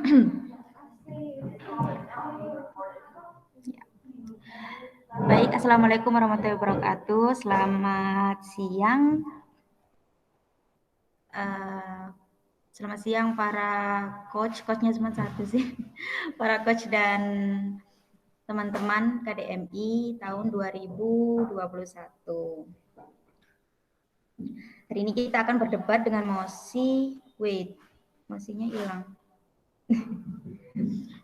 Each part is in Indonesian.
Baik, Assalamualaikum warahmatullahi wabarakatuh. Selamat siang. Selamat siang para coachnya cuma satu sih. Para coach dan teman-teman KDMI tahun 2021. Hari ini kita akan berdebat dengan mosi, mosinya hilang.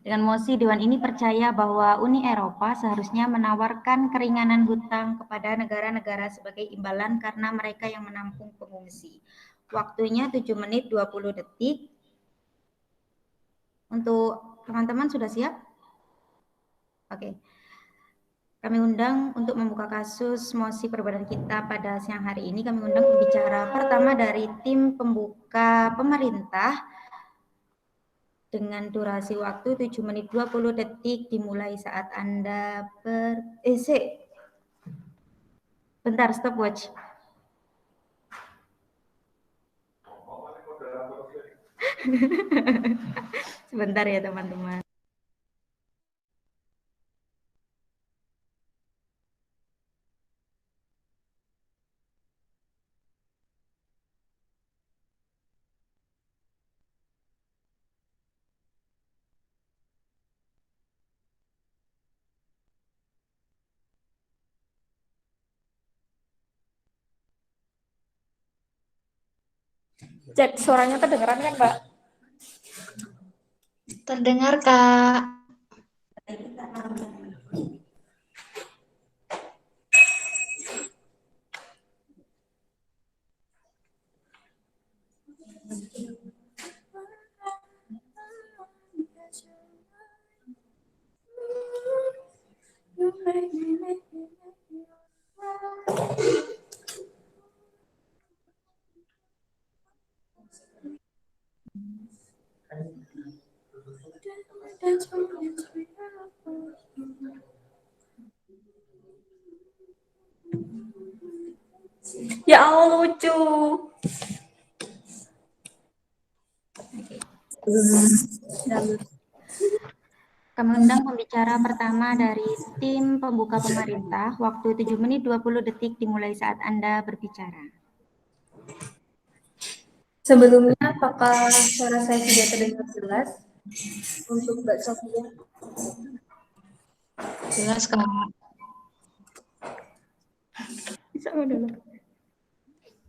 Dengan mosi, Dewan ini percaya bahwa Uni Eropa seharusnya menawarkan keringanan hutang kepada negara-negara sebagai imbalan karena mereka yang menampung pengungsi. Waktunya 7 menit 20 detik. Untuk teman-teman sudah siap? Oke. Kami undang untuk membuka kasus mosi perbedaan kita pada siang hari ini. Kami undang pembicara pertama dari tim pembuka pemerintah, dengan durasi waktu 7 menit 20 detik dimulai saat Anda bentar, stopwatch. Sebentar ya teman-teman. Cek suaranya terdengaran kan, Mbak? Terdengar, Kak. Ya Allah, lucu. Kami undang pembicara pertama dari tim pembuka pemerintah. Waktu 7 menit 20 detik dimulai saat Anda berbicara. Sebelumnya, apakah suara saya sudah terdengar jelas? Untuk Mbak Sofia. Jelas, Kak.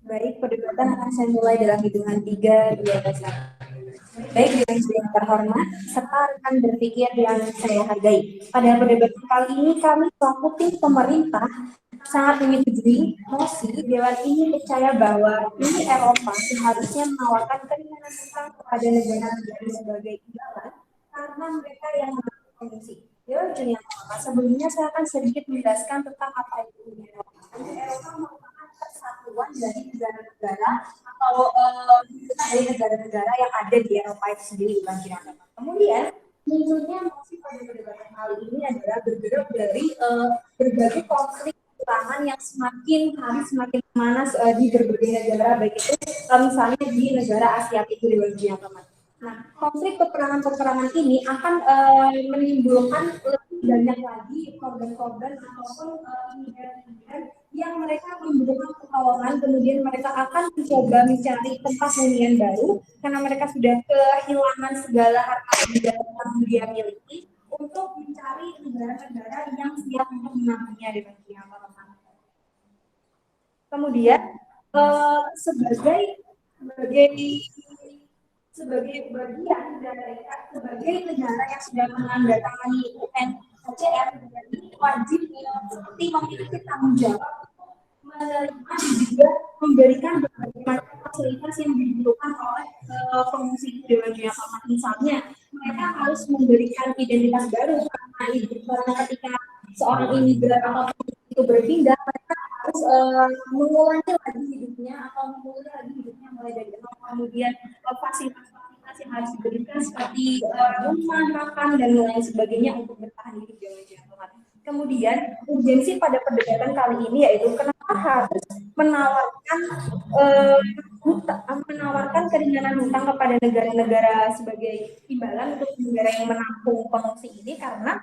Baik, perdebatan akan saya mulai dalam hitungan 3, 2, 1. Baik, yang terhormat, serta rekan berpikir yang saya hargai. Pada perdebatan kali ini, kami selaku tim pemerintah sangat menyetujui mosi Dewan ini percaya bahwa Uni Eropa seharusnya menawarkan keringanan hutang kepada negara-negara sebagai imbalan karena mereka yang menampung pengungsi. Dewan Uni Eropa, sebelumnya saya akan sedikit menjelaskan tentang apa itu Uni Eropa. Uni Eropa merupakan persatuan dari negara-negara atau dari negara-negara yang ada di Eropa itu sendiri, bukan Cina. Kemudian munculnya mosi pada perdebatan kali ini adalah bergerak dari berbagai konflik peperangan yang semakin hari semakin panas di berbagai negara, baik itu misalnya di negara Asia itu di bagian teman. Nah, konflik peperangan ini akan menimbulkan lebih banyak lagi korban-korban ataupun imigran yang mereka membutuhkan pertolongan, kemudian mereka akan mencoba mencari tempat hunian baru karena mereka sudah kehilangan segala harta benda yang dia miliki untuk mencari negara-negara yang siap untuk menampungnya dengan teman-teman. Kemudian sebagai bagian dari sebagai negara yang sudah menandatangani UNHCR, wajib seperti memiliki tanggung jawab menerima juga memberikan berbagai fasilitas yang dibutuhkan oleh pengungsi di Dewan Pimpinan. Misalnya mereka harus memberikan identitas baru karena ketika seorang imigran atau itu berpindah, mereka harus mengulangi lagi hidupnya atau memulai lagi hidupnya mulai dari nol. Kemudian fasilitas yang harus diberikan seperti rumah, makan dan lain sebagainya untuk bertahan hidup di Dewan. Kemudian urgensi pada perdebatan kali ini yaitu kenapa harus menawarkan menawarkan keringanan hutang kepada negara-negara sebagai imbalan untuk negara yang menampung pengungsi ini karena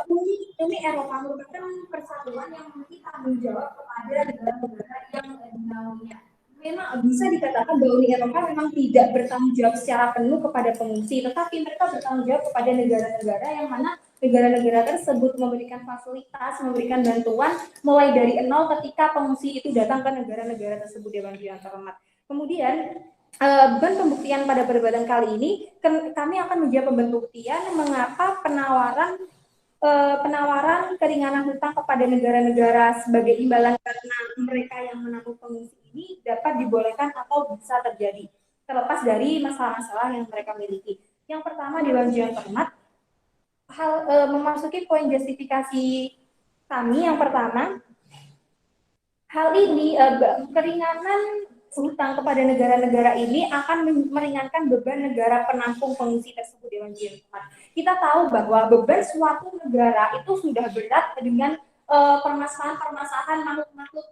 Uni Eropa merupakan persatuan yang memiliki tanggung jawab kepada negara-negara yang dinaunginya. Memang bisa dikatakan bahwa Uni Eropa memang tidak bertanggung jawab secara penuh kepada pengungsi, tetapi mereka bertanggung jawab kepada negara-negara yang mana negara-negara tersebut memberikan fasilitas, memberikan bantuan mulai dari nol ketika pengungsi itu datang ke negara-negara tersebut, Dewan Juri yang terhormat. Kemudian beban pembuktian pada perdebatan kali ini kami akan menjawab pembuktian mengapa penawaran keringanan hutang kepada negara-negara sebagai imbalan karena mereka yang menampung pengungsi ini dapat dibolehkan atau bisa terjadi terlepas dari masalah-masalah yang mereka miliki. Yang pertama, Dewan Juri yang terhormat, memasuki poin justifikasi kami. Yang pertama, hal ini keringanan hutang kepada negara-negara ini akan meringankan beban negara penampung pengungsi tersebut, Dewan Juri. Kita tahu bahwa beban suatu negara itu sudah berat dengan permasalahan-permasalahan makhluk-makhluk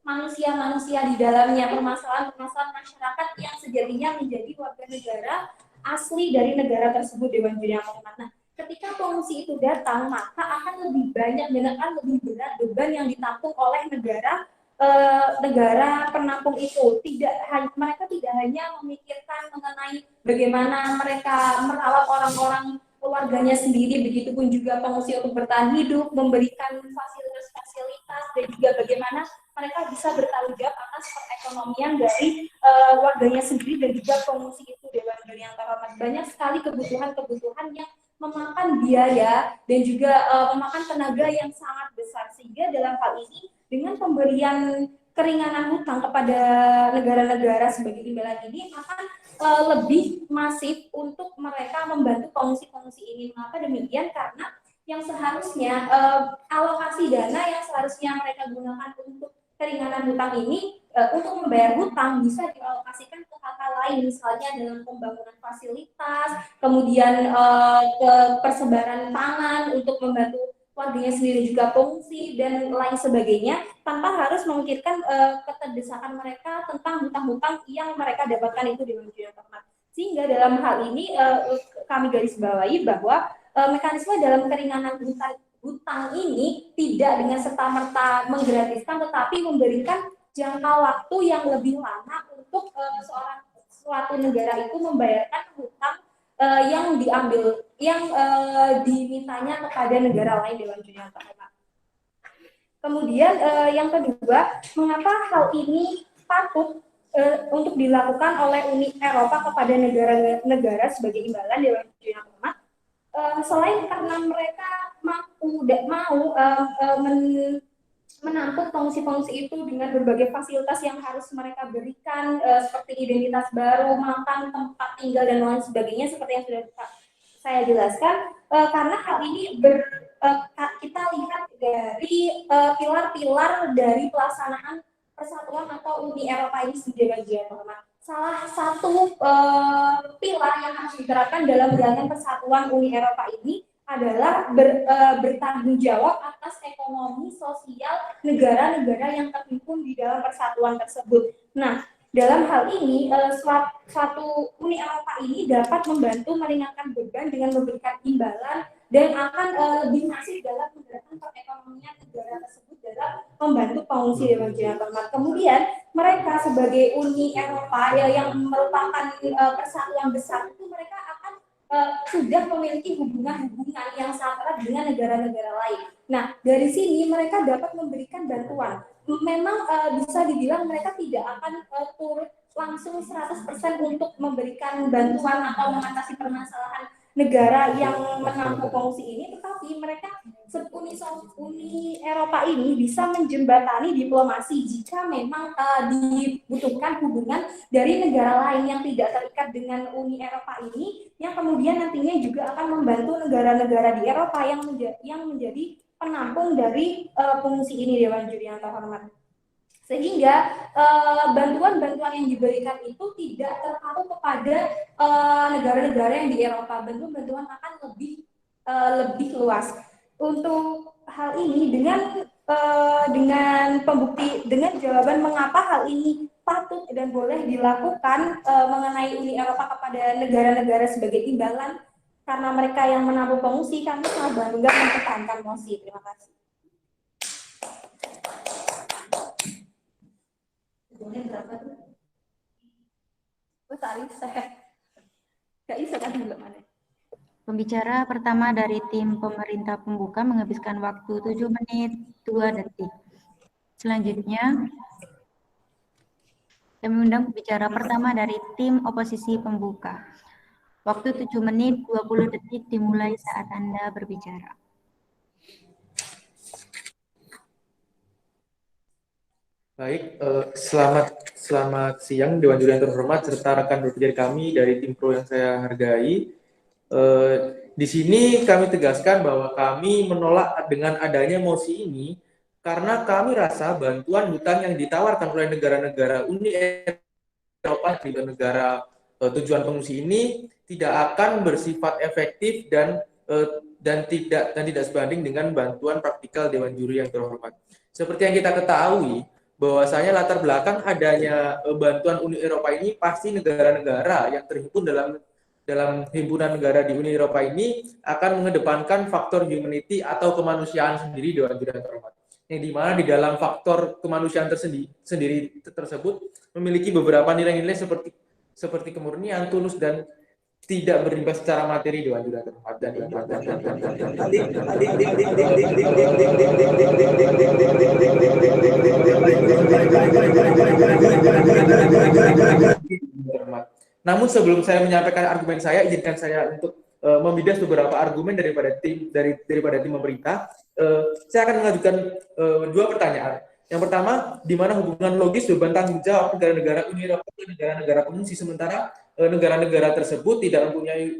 manusia-manusia di dalamnya, permasalahan-permasalahan masyarakat yang sejatinya menjadi warga negara asli dari negara tersebut, Dewan Juri yang terhormat. Nah, ketika pengungsi itu datang, maka akan lebih banyak dan akan lebih berat beban yang ditampung oleh negara penampung itu. Mereka tidak hanya memikirkan mengenai bagaimana mereka merawat orang-orang warganya sendiri, begitupun juga pengungsi untuk bertahan hidup, memberikan fasilitas-fasilitas, dan juga bagaimana mereka bisa bertanggung jawab atas perekonomian dari warganya sendiri dan juga pengungsi itu, Dewan Juri yang terhormat. Banyak sekali kebutuhan-kebutuhan yang memakan biaya dan juga memakan tenaga yang sangat besar, sehingga dalam hal ini dengan pemberian keringanan hutang kepada negara-negara sebagai imbalan ini akan lebih masif untuk mereka membantu pengungsi-pengungsi ini. Mengapa demikian? Karena yang seharusnya alokasi dana yang seharusnya mereka gunakan untuk keringanan hutang ini untuk membayar hutang bisa dialokasikan ke hal-hal lain, misalnya dalam pembangunan fasilitas, kemudian ke persebaran pangan untuk membantu warganya sendiri juga pengungsi dan lain sebagainya, tanpa harus memikirkan keterdesakan mereka tentang hutang-hutang yang mereka dapatkan itu di Dewan Juri yang terhormat. Sehingga dalam hal ini kami garis bawahi bahwa mekanisme dalam keringanan hutang ini tidak dengan serta-merta menggratiskan, tetapi memberikan jangka waktu yang lebih lama untuk suatu negara itu membayarkan hutang yang dimintanya kepada negara lain, Dewan Juri yang terhormat. Kemudian yang kedua, mengapa hal ini patut untuk dilakukan oleh Uni Eropa kepada negara-negara sebagai imbalan, Dewan Juri yang terhormat? Selain karena mereka mau menampung pengungsi-pengungsi itu dengan berbagai fasilitas yang harus mereka berikan, seperti identitas baru, makan, tempat tinggal, dan lain sebagainya, seperti yang sudah saya jelaskan, karena hal ini kita lihat dari pilar-pilar dari pelaksanaan persatuan atau Uni Eropa ini sendiri, Dewan Juri. Salah satu pilar yang harus diterapkan dalam menjalankan persatuan Uni Eropa ini adalah bertanggung jawab atas ekonomi sosial negara-negara yang terhimpun di dalam persatuan tersebut. Nah, dalam hal ini suatu Uni Eropa ini dapat membantu meringankan beban dengan memberikan imbalan dan akan lebih masif dalam menggerakkan perekonomian negara tersebut dalam membantu pengungsi, Dewan Juri yang terhormat. Kemudian mereka sebagai Uni Eropa yang merupakan persatuan besar itu, mereka akan sudah memiliki hubungan-hubungan yang sangat erat dengan negara-negara lain. Nah, dari sini mereka dapat memberikan bantuan. Memang bisa dibilang mereka tidak akan turut langsung 100% untuk memberikan bantuan atau mengatasi permasalahan negara yang menampung pengungsi ini, tetapi mereka Uni Eropa ini bisa menjembatani diplomasi jika memang dibutuhkan hubungan dari negara lain yang tidak terikat dengan Uni Eropa ini, yang kemudian nantinya juga akan membantu negara-negara di Eropa yang menjadi penampung dari pengungsi ini, Dewan Juri yang terhormat. Sehingga bantuan-bantuan yang diberikan itu tidak terpaku kepada negara-negara yang di Eropa. Bantuan akan lebih luas. Untuk hal ini dengan jawaban mengapa hal ini patut dan boleh dilakukan mengenai Uni Eropa kepada negara-negara sebagai timbalan karena mereka yang menampung pengungsi, kami sangat bangga mempertahankan MOSI. Terima kasih. Berapa tuh? Tadi saya nggak bisa kan dulu mana. Pembicara pertama dari tim pemerintah pembuka menghabiskan waktu 7 menit 2 detik. Selanjutnya, kami undang pembicara pertama dari tim oposisi pembuka. Waktu 7 menit 20 detik dimulai saat Anda berbicara. Baik, selamat siang Dewan Juri yang terhormat serta rekan berpikir kami dari tim pro yang saya hargai. Di sini kami tegaskan bahwa kami menolak dengan adanya mosi ini karena kami rasa bantuan hutang yang ditawarkan oleh negara-negara Uni Eropa di negara tujuan pengungsi ini tidak akan bersifat efektif dan tidak sebanding dengan bantuan praktikal Dewan Juri yang terhormat. Seperti yang kita ketahui, bahwasanya latar belakang adanya bantuan Uni Eropa ini pasti negara-negara yang terhimpun dalam himpunan negara di Uni Eropa ini akan mengedepankan faktor humanity atau kemanusiaan sendiri Dewan Juri yang terhormat. Yang dimana di dalam faktor kemanusiaan sendiri tersebut memiliki beberapa nilai-nilai seperti kemurnian, tulus dan tidak berimbas secara materi Dewan Juri yang terhormat. Namun sebelum saya menyampaikan argumen saya, izinkan saya untuk membidas beberapa argumen daripada tim pemerintah. Saya akan mengajukan dua pertanyaan. Yang pertama, di mana hubungan logis beban tanggung jawab negara-negara Uni Eropa dan negara-negara pengungsi, sementara negara-negara tersebut tidak mempunyai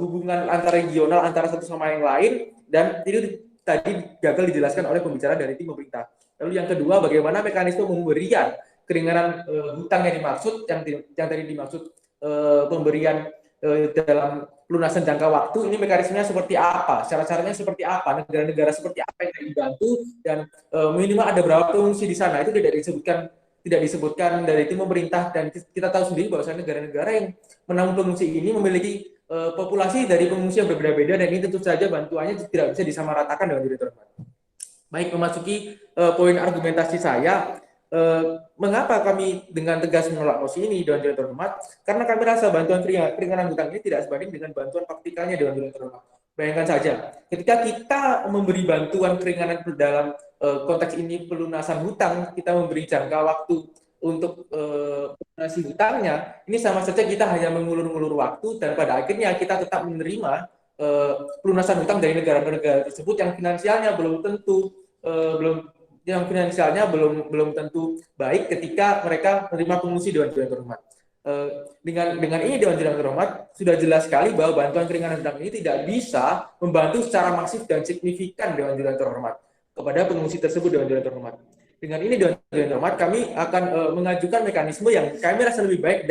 hubungan antar regional antara satu sama yang lain, dan itu tadi gagal dijelaskan oleh pembicara dari tim pemerintah. Lalu yang kedua, bagaimana mekanisme pemberian keringanan hutang yang dimaksud, yang tadi dimaksud pemberian dalam pelunasan jangka waktu, ini mekanismenya seperti apa, syarat-syaratnya seperti apa, negara-negara seperti apa yang dibantu, dan minimal ada berapa pengungsi di sana, itu tidak disebutkan dari tim pemerintah. Dan kita tahu sendiri bahwa negara-negara yang menanggung pengungsi ini memiliki populasi dari pengungsi yang berbeda-beda, dan ini tentu saja bantuannya tidak bisa disamaratakan dengan diri terhormat. Baik, memasuki poin argumentasi saya. Mengapa kami dengan tegas menolak mosi ini Dewan Juri yang terhormat? Karena kami rasa bantuan keringanan hutang ini tidak sebanding dengan bantuan praktikalnya Dewan Juri yang terhormat. Bayangkan saja, ketika kita memberi bantuan keringanan dalam konteks ini pelunasan hutang, kita memberi jangka waktu untuk lunasi hutangnya, ini sama saja kita hanya mengulur-ulur waktu, dan pada akhirnya kita tetap menerima pelunasan hutang dari negara-negara tersebut yang finansialnya belum tentu belum tentu baik ketika mereka menerima pengungsi Dewan Juri yang terhormat. Dengan ini Dewan Juri yang terhormat sudah jelas sekali bahwa bantuan keringanan hutang ini tidak bisa membantu secara masif dan signifikan Dewan Juri yang terhormat kepada pengungsi tersebut Dewan Juri yang terhormat. Dengan ini Dewan Juri yang terhormat kami akan mengajukan mekanisme yang kami rasa lebih baik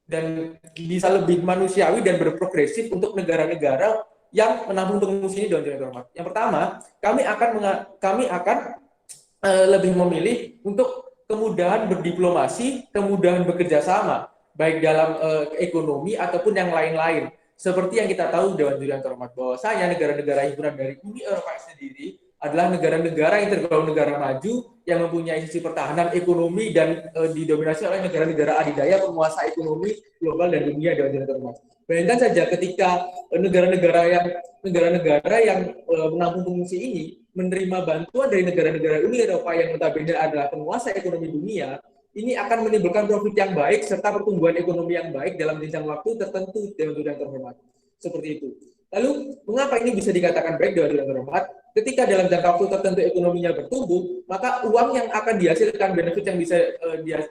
dan bisa lebih manusiawi dan berprogresif untuk negara-negara yang menampung pengungsi ini Dewan Juri yang terhormat. Yang pertama, kami akan lebih memilih untuk kemudahan berdiplomasi, kemudahan bekerja sama, baik dalam ekonomi ataupun yang lain-lain. Seperti yang kita tahu Dewan Juri yang terhormat, bahwasanya negara-negara himpunan dari Uni Eropa sendiri adalah negara-negara yang tergolong negara maju yang mempunyai sisi pertahanan ekonomi dan didominasi oleh negara-negara adidaya penguasa ekonomi global dan dunia Dewan Juri yang terhormat. Bayangkan saja ketika negara-negara yang menampung pengungsi ini menerima bantuan dari negara-negara Uni Eropa yang notabene adalah penguasa ekonomi dunia, ini akan menimbulkan profit yang baik serta pertumbuhan ekonomi yang baik dalam jenjang waktu tertentu Dewan Juri yang terhormat. Seperti itu. Lalu, mengapa ini bisa dikatakan baik Dewan Juri yang terhormat? Ketika dalam jangka waktu tertentu ekonominya bertumbuh, maka uang yang akan dihasilkan, benefit yang bisa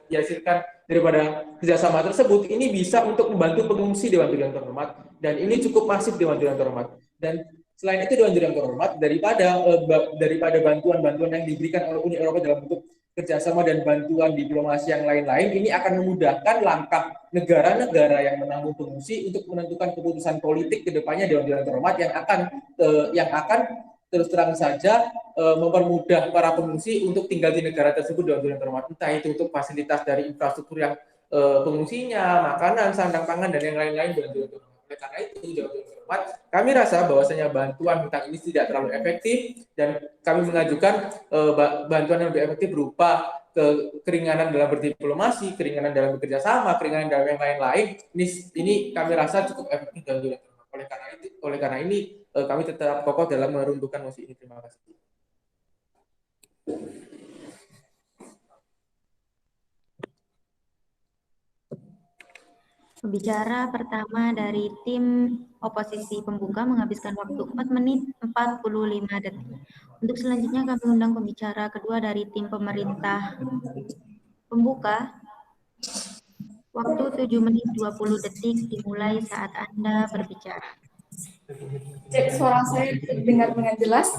dihasilkan daripada kerjasama tersebut, ini bisa untuk membantu pengungsi Dewan Juri yang terhormat, dan ini cukup masif Dewan Juri yang terhormat. Dan selain itu Dewan Juri yang terhormat, daripada bantuan-bantuan yang diberikan oleh Uni Eropa dalam bentuk kerjasama dan bantuan diplomasi yang lain-lain, ini akan memudahkan langkah negara-negara yang menanggung pengungsi untuk menentukan keputusan politik ke depannya Dewan Juri yang terhormat yang akan terus terang saja mempermudah para pengungsi untuk tinggal di negara tersebut Dewan Juri yang terhormat, entah itu untuk fasilitas dari infrastruktur yang pengungsinya, makanan, sandang pangan dan yang lain-lain Dewan Juri yang terhormat. Oleh karena itu Dewan Juri yang terhormat, kami rasa bahwasanya bantuan hutang ini tidak terlalu efektif dan kami mengajukan bantuan yang lebih efektif berupa keringanan dalam berdiplomasi, keringanan dalam bekerja sama, keringanan dalam yang lain-lain. Ini kami rasa cukup efektif dan juga oleh karena ini kami tetap kokoh dalam meruntuhkan mosi ini. Terima kasih. Pembicara pertama dari tim oposisi pembuka menghabiskan waktu 4 menit 45 detik. Untuk selanjutnya kami undang pembicara kedua dari tim pemerintah pembuka. Waktu 7 menit 20 detik dimulai saat Anda berbicara. Cek suara saya dengar dengan jelas.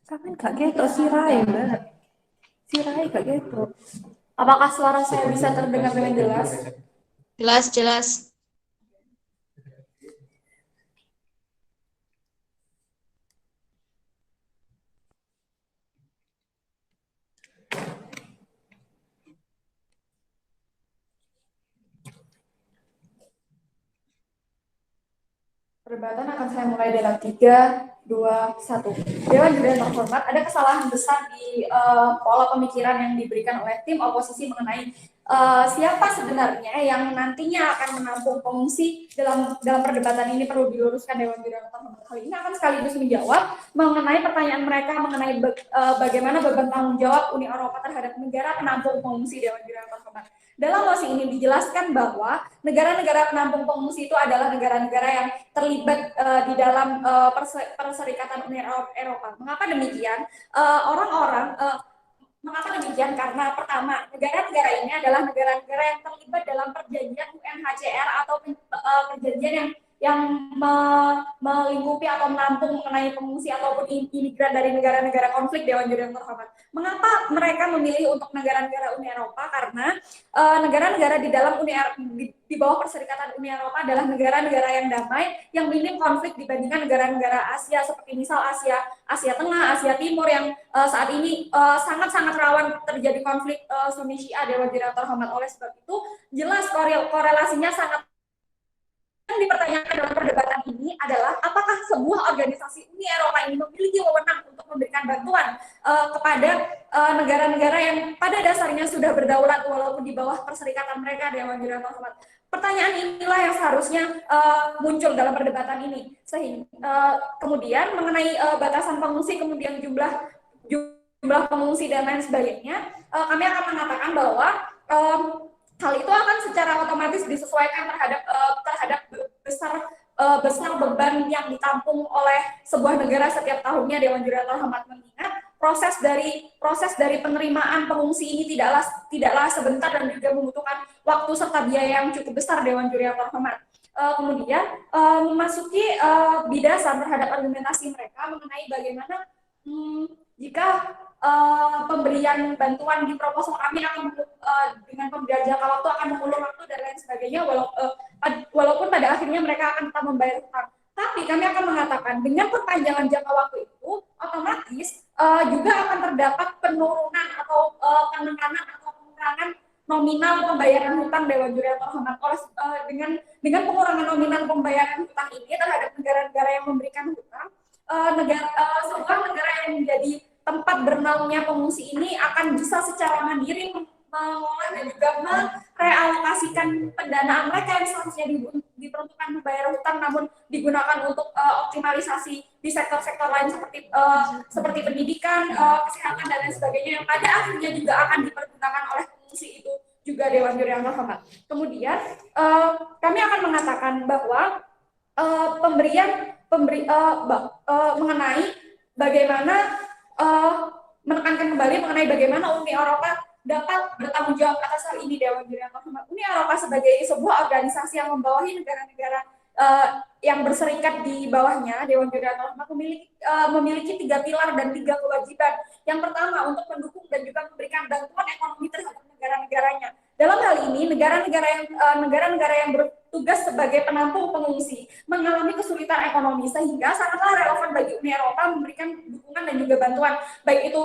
Kapan gak gitu sirai, Mbak? Sirai gak gitu. Apakah suara saya bisa terdengar dengan jelas? Jelas, jelas. Perdebatan akan saya mulai dalam 3, 2, 1. Dewan Juri yang terhormat, ada kesalahan besar di pola pemikiran yang diberikan oleh tim oposisi mengenai siapa sebenarnya yang nantinya akan menampung pengungsi dalam perdebatan ini. Perlu diluruskan Dewan Juri yang terhormat. Hal ini akan sekaligus menjawab mengenai pertanyaan mereka mengenai bagaimana beban tanggung jawab Uni Eropa terhadap negara penampung pengungsi. Dewan Juri yang terhormat. Dalam mosi ini dijelaskan bahwa negara-negara penampung pengungsi itu adalah negara-negara yang terlibat di dalam Perserikatan Uni Eropa. Mengapa demikian? Mengapa demikian? Karena pertama, negara-negara ini adalah negara-negara yang terlibat dalam perjanjian UNHCR atau perjanjian yang melingkupi atau menampung mengenai pengungsi ataupun imigran dari negara-negara konflik. Dewan Juri yang terhormat. Mengapa mereka memilih untuk negara-negara Uni Eropa? Karena negara-negara di dalam di bawah Perserikatan Uni Eropa adalah negara-negara yang damai, yang minim konflik dibandingkan negara-negara Asia seperti misal Asia Tengah, Asia Timur yang saat ini sangat-sangat rawan terjadi konflik Sunni Syiah. Dewan Juri yang terhormat. Oleh sebab itu jelas korelasinya sangat. Yang dipertanyakan dalam perdebatan ini adalah apakah sebuah organisasi Uni Eropa ini memiliki wewenang untuk memberikan bantuan kepada negara-negara yang pada dasarnya sudah berdaulat walaupun di bawah perserikatan mereka. Dewan Juri yang terhormat. Pertanyaan inilah yang seharusnya muncul dalam perdebatan ini. Sehingga kemudian mengenai batasan pengungsi, kemudian jumlah pengungsi dan lain sebagainya, kami akan mengatakan bahwa hal itu akan secara otomatis disesuaikan terhadap besar beban yang ditampung oleh sebuah negara setiap tahunnya. Dewan Juri yang terhormat mengingat proses dari penerimaan pengungsi ini tidaklah sebentar dan juga membutuhkan waktu serta biaya yang cukup besar. Dewan Juri yang terhormat. Kemudian memasuki bidasan terhadap argumentasi mereka mengenai bagaimana jika pemberian bantuan di proposal kami akan dengan pemberian jangka waktu akan mengulur waktu dan lain sebagainya, walaupun pada akhirnya mereka akan tetap membayar hutang. Tapi kami akan mengatakan dengan perpanjangan jangka waktu itu otomatis juga akan terdapat penurunan atau penekanan atau pengurangan nominal pembayaran hutang. Dewan Juri yang terhormat. Dengan pengurangan nominal pembayaran hutang ini terhadap negara-negara yang memberikan hutang, sebuah negara yang menjadi tempat bernaungnya pengungsi ini akan bisa secara mandiri mengolah dan juga merealokasikan pendanaan mereka yang seharusnya diperuntukkan membayar hutang namun digunakan untuk optimalisasi di sektor-sektor lain seperti pendidikan, kesehatan dan lain sebagainya yang pada akhirnya juga akan dipergunakan oleh pengungsi itu juga. Dewan Juri yang terhormat. Kemudian kami akan mengatakan bahwa mengenai bagaimana menekankan kembali mengenai bagaimana Uni Eropa dapat bertanggung jawab atas hal ini. Dewan Juri yang terhormat. Uni Eropa sebagai sebuah organisasi yang membawahi negara-negara yang berserikat di bawahnya, Dewan Juri yang terhormat memiliki 3 pilar dan 3 kewajiban. Yang pertama untuk mendukung dan juga memberikan bantuan ekonomi terhadap negara-negaranya. Dalam hal ini, negara-negara yang bertugas sebagai penampung pengungsi mengalami kesulitan ekonomi, sehingga sangatlah relevan bagi Uni Eropa memberikan dukungan dan juga bantuan, baik itu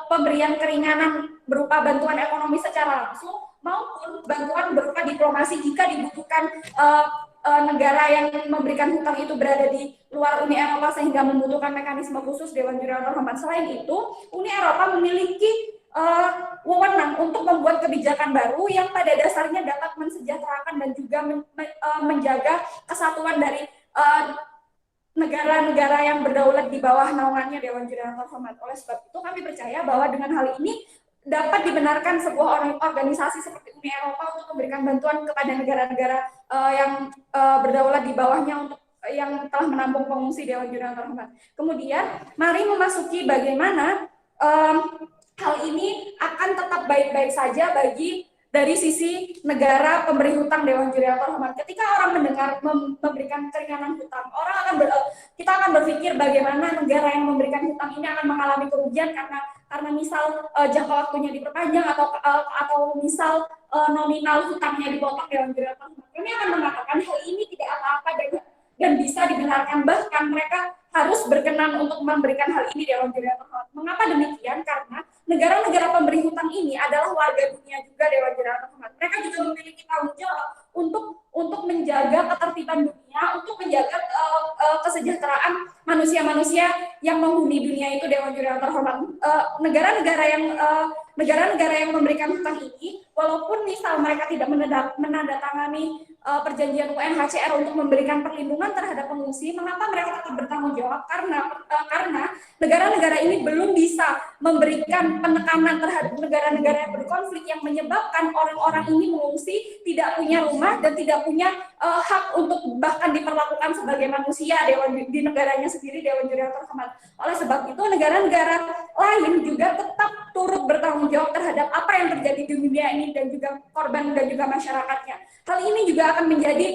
pemberian keringanan berupa bantuan ekonomi secara langsung maupun bantuan berupa diplomasi jika dibutuhkan negara yang memberikan hutang itu berada di luar Uni Eropa sehingga membutuhkan mekanisme khusus Dewan Juri yang terhormat. Selain itu, Uni Eropa memiliki wewenang untuk membuat kebijakan baru yang pada dasarnya dapat mensejahterakan dan juga menjaga kesatuan dari negara-negara yang berdaulat di bawah naungannya Dewan Juri yang terhormat. Oleh sebab itu, kami percaya bahwa dengan hal ini dapat dibenarkan sebuah organisasi seperti Uni Eropa untuk memberikan bantuan kepada negara-negara yang berdaulat di bawahnya untuk yang telah menampung pengungsi Dewan Juri yang terhormat. Kemudian, mari memasuki bagaimana hal ini akan tetap baik-baik saja dari sisi negara pemberi hutang Dewan Juri yang terhormat. Ketika orang mendengar memberikan keringanan hutang, kita akan berpikir bagaimana negara yang memberikan hutang ini akan mengalami kerugian karena misal jangka waktunya diperpanjang atau misal nominal hutangnya dipotong Dewan Juri yang terhormat. Kami akan mengatakan hal ini tidak apa-apa dan bisa dibenarkan, bahkan mereka harus berkenan untuk memberikan hal ini Dewan Juri yang terhormat. Mengapa demikian? Karena negara-negara pemberi hutang ini adalah warga dunia juga Dewan Juri yang terhormat. Mereka juga memiliki tanggung jawab untuk menjaga ketertiban dunia, untuk menjaga kesejahteraan manusia-manusia yang menghuni dunia itu Dewan Juri yang terhormat. Negara-negara yang memberikan hutang ini, walaupun misal mereka tidak menandatangani perjanjian UNHCR untuk memberikan perlindungan terhadap pengungsi, mengapa mereka tetap bertanggung jawab? Karena negara-negara ini belum bisa memberikan penekanan terhadap negara-negara yang berkonflik yang menyebabkan orang-orang ini mengungsi, tidak punya rumah dan tidak punya hak untuk bahkan diperlakukan sebagai manusia di negaranya sendiri Dewan Juri yang terhormat. Oleh sebab itu, negara-negara lain juga tetap turut bertanggung jawab terhadap apa yang terjadi di dunia ini dan juga korban dan juga masyarakatnya. Hal ini juga akan menjadi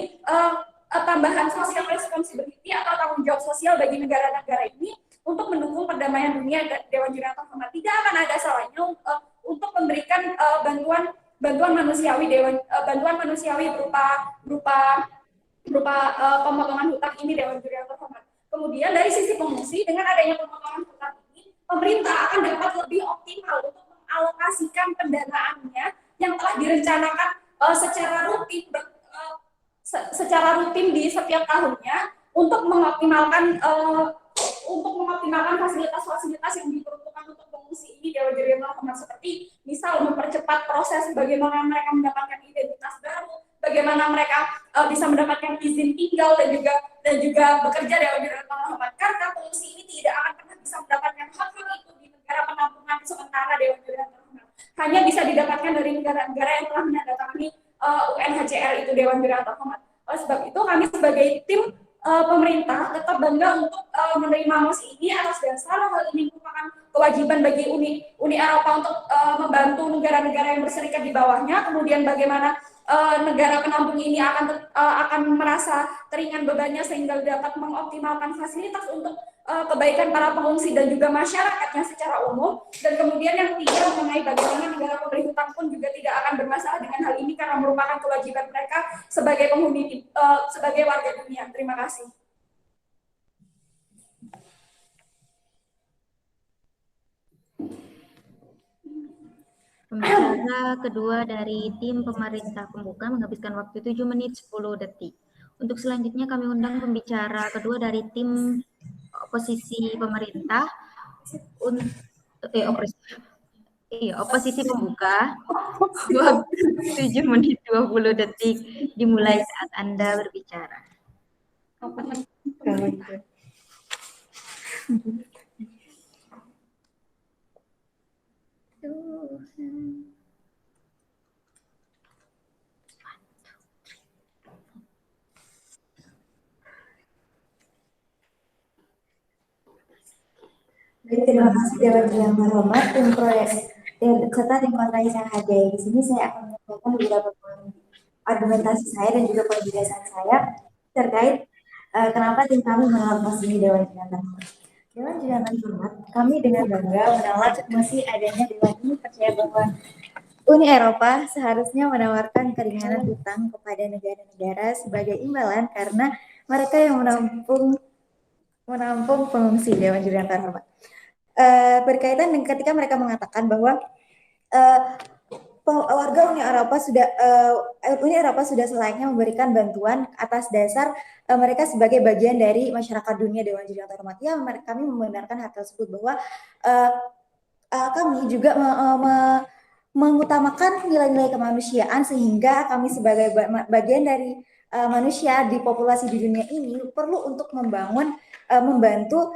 tambahan social responsibility atau tanggung jawab sosial bagi negara-negara ini untuk mendukung perdamaian dunia Dewan Juri yang terhormat. Tidak akan ada salahnya untuk memberikan bantuan manusiawi berupa pemotongan hutang ini Dewan Juri yang terhormat. Kemudian dari sisi pengungsi, dengan adanya pemotongan hutang ini, pemerintah akan dapat lebih optimal untuk mengalokasikan pendanaannya yang telah direncanakan secara rutin di setiap tahunnya untuk mengoptimalkan fasilitas-fasilitas yang diperuntukkan untuk pengungsi ini Dewan Juri yang terhormat, seperti misal mempercepat proses bagaimana mereka mendapatkan identitas baru, bagaimana mereka bisa mendapatkan izin tinggal dan juga bekerja Dewan Juri yang terhormat. Karena pengungsi ini tidak akan pernah bisa mendapatkan hak-hak itu di negara penampungan sementara Dewan Juri yang terhormat. Hanya bisa didapatkan dari negara-negara yang telah menandatangani UNHCR itu Dewan Juri yang terhormat. Oleh sebab itu, kami sebagai tim pemerintah tetap bangga untuk menerima mosi ini atas dasar hal ini merupakan kewajiban bagi Uni Eropa untuk membantu negara-negara yang berserikat di bawahnya. Kemudian bagaimana negara penampung ini akan merasa teringan bebannya sehingga dapat mengoptimalkan fasilitas untuk kebaikan para pengungsi dan juga masyarakatnya secara umum. Dan kemudian yang ketiga mengenai bagaimana negara pemberi hutang pun juga tidak akan bermasalah dengan hal ini karena merupakan kewajiban mereka sebagai penghuni sebagai warga dunia. Terima kasih. Pembicara kedua dari tim pemerintah pembuka menghabiskan waktu 7 menit 10 detik. Untuk selanjutnya kami undang pembicara kedua dari tim oposisi pemerintah oposisi pembuka 7 menit 20 detik dimulai saat Anda berbicara. Terima kasih Dewan Juri yang terhormat, tim proyek serta tim kontraksi yang hadir. Di sini saya akan menyampaikan beberapa argumentasi saya dan juga penjelasan saya terkait kenapa tim kami menolak mosi Dewan Juri yang terhormat. Dewan Juri yang terhormat, kami dengan bangga menolak mosi adanya Dewan ini percaya bahwa Uni Eropa seharusnya menawarkan keringanan utang kepada negara-negara sebagai imbalan karena mereka yang menampung pengungsi. Dewan Juri yang terhormat. Berkaitan dengan ketika mereka mengatakan bahwa warga Uni Eropa sudah selayaknya memberikan bantuan atas dasar mereka sebagai bagian dari masyarakat dunia. Dewan Juri yang terhormat. Ya, kami membenarkan hal tersebut bahwa kami juga mengutamakan nilai-nilai kemanusiaan sehingga kami sebagai bagian dari manusia di populasi di dunia ini perlu untuk membantu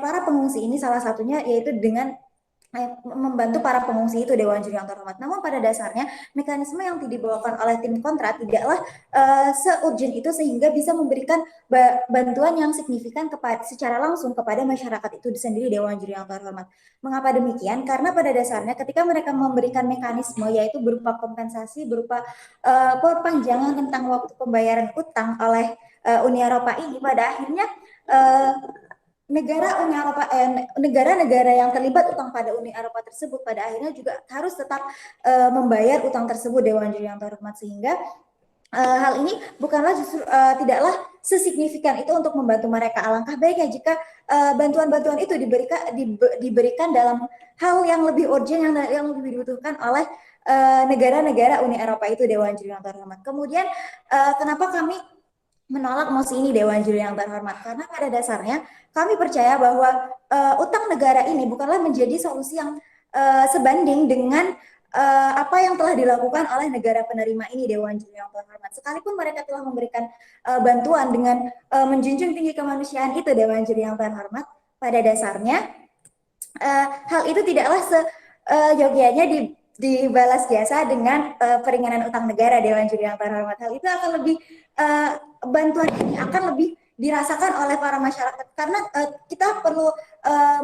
para pengungsi ini, salah satunya yaitu dengan membantu para pengungsi itu, Dewan Juri yang terhormat. Namun pada dasarnya mekanisme yang dibawakan oleh tim kontra tidaklah se-urgent itu sehingga bisa memberikan bantuan yang signifikan secara langsung kepada masyarakat itu sendiri, Dewan Juri yang terhormat. Mengapa demikian? Karena pada dasarnya ketika mereka memberikan mekanisme yaitu berupa kompensasi, berupa perpanjangan tentang waktu pembayaran utang oleh Uni Eropa ini, pada akhirnya negara-negara yang terlibat utang pada Uni Eropa tersebut pada akhirnya juga harus tetap membayar utang tersebut, Dewan Juri yang terhormat, sehingga hal ini bukanlah justru tidaklah sesignifikan itu untuk membantu mereka. Alangkah baiknya jika bantuan-bantuan itu diberikan dalam hal yang lebih urgent, yang lebih dibutuhkan oleh negara-negara Uni Eropa itu, Dewan Juri yang terhormat. Kemudian kenapa kami menolak mosi ini, Dewan Juri yang terhormat? Karena pada dasarnya kami percaya bahwa utang negara ini bukanlah menjadi solusi yang sebanding dengan apa yang telah dilakukan oleh negara penerima ini, Dewan Juri yang terhormat. Sekalipun mereka telah memberikan bantuan dengan menjunjung tinggi kemanusiaan itu, Dewan Juri yang terhormat, pada dasarnya hal itu tidaklah seyogyanya dibalas jasa dengan peringanan utang negara, Dewan Juri yang terhormat. Hal itu akan lebih bantuan ini akan lebih dirasakan oleh para masyarakat karena kita perlu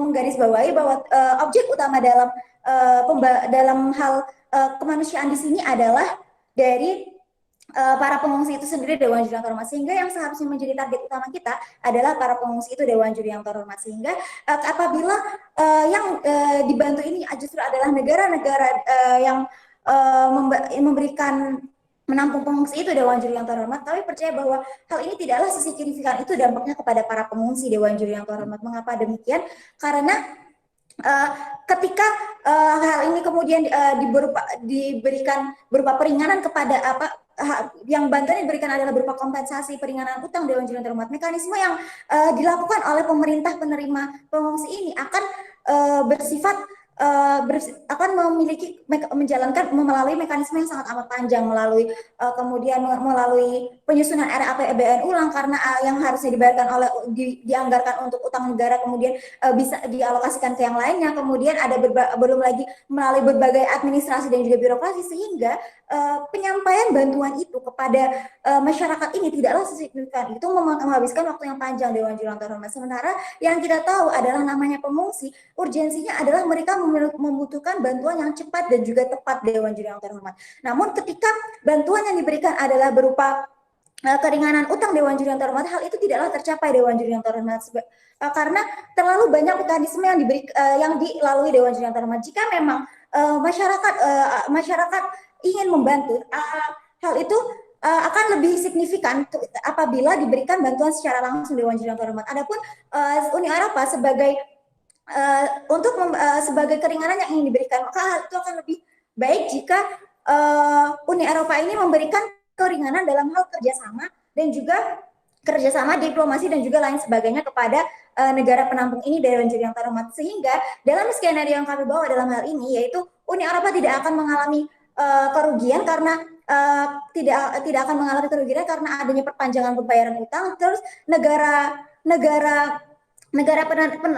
menggarisbawahi bahwa objek utama dalam hal kemanusiaan di sini adalah dari para pengungsi itu sendiri, Dewan Juri yang terhormat, sehingga yang seharusnya menjadi target utama kita adalah para pengungsi itu, Dewan Juri yang terhormat, sehingga apabila yang dibantu ini justru adalah negara-negara yang menampung pengungsi itu, Dewan Juri yang terhormat, kami percaya bahwa hal ini tidaklah sesignifikan itu dampaknya kepada para pengungsi, Dewan Juri yang terhormat. Mengapa demikian? Karena ketika hal ini kemudian diberikan berupa peringanan kepada yang bantuan diberikan adalah berupa kompensasi peringanan utang, Dewan Juri yang terhormat, mekanisme yang dilakukan oleh pemerintah penerima pengungsi ini akan bersifat akan menjalankan melalui mekanisme yang sangat amat panjang, kemudian melalui penyusunan RAPBN ulang karena yang harusnya dianggarkan untuk utang negara kemudian bisa dialokasikan ke yang lainnya, kemudian ada belum lagi melalui berbagai administrasi dan juga birokrasi, sehingga penyampaian bantuan itu kepada masyarakat ini tidaklah sesignifikan itu menghabiskan waktu yang panjang, Dewan Juri yang terhormat. Sementara yang kita tahu adalah namanya pengungsi, urgensinya adalah mereka membutuhkan bantuan yang cepat dan juga tepat, Dewan Juri yang terhormat. Namun ketika bantuan yang diberikan adalah berupa keringanan utang, Dewan Juri yang terhormat, hal itu tidaklah tercapai, Dewan Juri yang terhormat, karena terlalu banyak mekanisme yang dilalui, Dewan Juri yang terhormat. Jika memang masyarakat ingin membantu, hal itu akan lebih signifikan apabila diberikan bantuan secara langsung, Dewan Juri yang terhormat. Adapun Uni Eropa sebagai keringanan yang ingin diberikan, maka hal itu akan lebih baik jika Uni Eropa ini memberikan keringanan dalam hal kerjasama dan juga kerjasama diplomasi dan juga lain sebagainya kepada negara penampung ini, Dewan Juri yang terhormat, sehingga dalam skenario yang kami bawa dalam hal ini yaitu Uni Eropa tidak akan mengalami kerugian karena tidak akan mengalami kerugian karena adanya perpanjangan pembayaran utang. Terus negara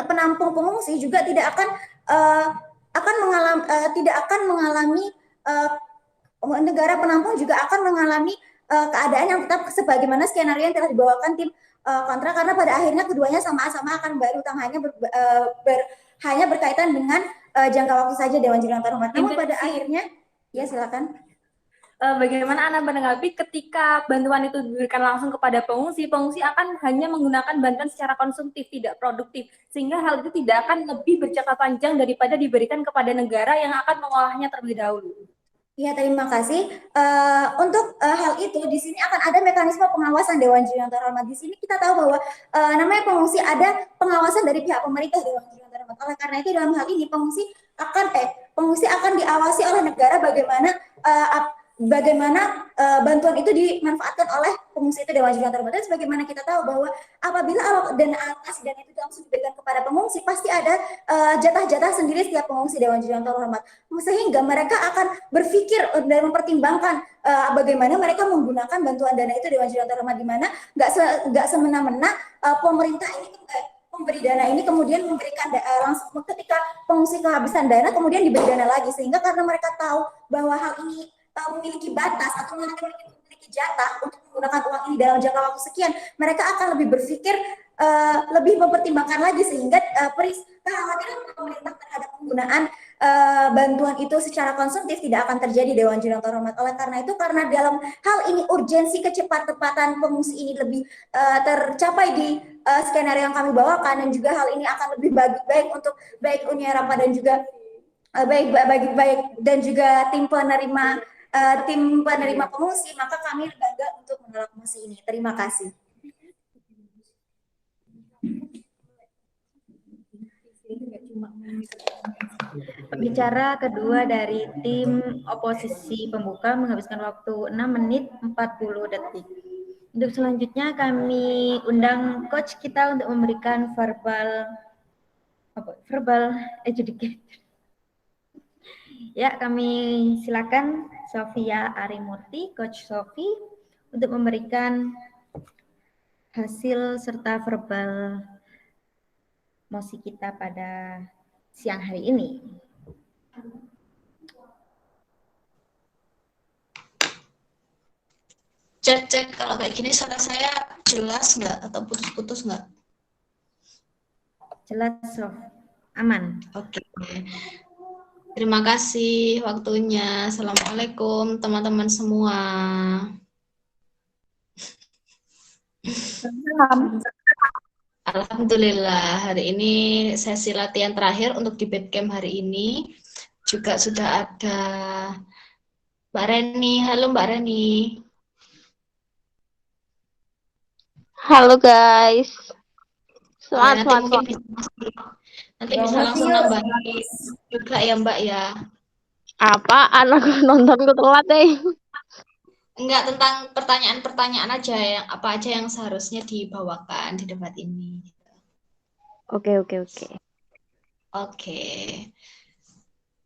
penampung pengungsi juga tidak akan mengalami negara penampung juga akan mengalami keadaan yang tetap sebagaimana skenario yang telah dibawakan tim kontra, karena pada akhirnya keduanya sama-sama akan membayar utang, hanya berkaitan dengan jangka waktu saja, Dewan Juri yang terhormat. Namun pada akhirnya, ya silakan. Bagaimana Anda menanggapi ketika bantuan itu diberikan langsung kepada pengungsi akan hanya menggunakan bantuan secara konsumtif, tidak produktif, sehingga hal itu tidak akan lebih berjangka panjang daripada diberikan kepada negara yang akan mengolahnya terlebih dahulu. Ya, terima kasih. Untuk hal itu, di sini akan ada mekanisme pengawasan Dewan Juri yang terhormat. Di sini kita tahu bahwa namanya pengungsi ada pengawasan dari pihak pemerintah Dewan Juri yang terhormat. Oleh karena itu dalam hal ini pengungsi akan diawasi oleh negara bagaimana bantuan itu dimanfaatkan oleh pengungsi itu Dewan Juri yang terhormat. Dan sebagaimana kita tahu bahwa apabila dana alokasi dana itu langsung diberikan kepada pengungsi, pasti ada jatah-jatah sendiri setiap pengungsi Dewan Juri yang terhormat. Sehingga mereka akan berpikir dan mempertimbangkan bagaimana mereka menggunakan bantuan dana itu Dewan Juri yang terhormat, di mana nggak semena-mena pemerintah ini memberi dana ini kemudian memberikan langsung ketika pengungsi kehabisan dana kemudian diberi dana lagi, sehingga karena mereka tahu bahwa hal ini memiliki batas atau memiliki jatah untuk menggunakan uang ini dalam jangka waktu sekian, mereka akan lebih berpikir lebih mempertimbangkan lagi, sehingga kekhawatiran pemerintah terhadap penggunaan bantuan itu secara konsumtif tidak akan terjadi Dewan Juri yang terhormat. Oleh karena itu, karena dalam hal ini urgensi kecepatan pengungsi ini lebih tercapai di skenario yang kami bawakan, dan juga hal ini akan lebih baik untuk baik Uni Eropa dan juga baik dan juga tim penerima pengungsi, maka kami bangga untuk menolak mosi ini. Terima kasih. Pembicara kedua dari tim oposisi pembuka menghabiskan waktu 6 menit 40 detik. Untuk selanjutnya kami undang coach kita untuk memberikan verbal education. Ya, kami silakan Sofia Arimurti, Coach Sofi, untuk memberikan hasil serta verbal mosi kita pada siang hari ini. Cek kalau kayak gini suara saya jelas nggak atau putus-putus nggak? Jelas, Sof. Aman. Oke. Terima kasih waktunya. Assalamualaikum teman-teman semua. Alhamdulillah, hari ini sesi latihan terakhir untuk di Badcamp hari ini. Juga sudah ada Mbak Reni. Halo Mbak Reni. Halo guys. Nanti bisa langsung nambahin juga ya Mbak ya. Apaan aku nonton ke telat Enggak, tentang pertanyaan-pertanyaan aja yang apa aja yang seharusnya dibawakan di debat ini. Oke. Oke.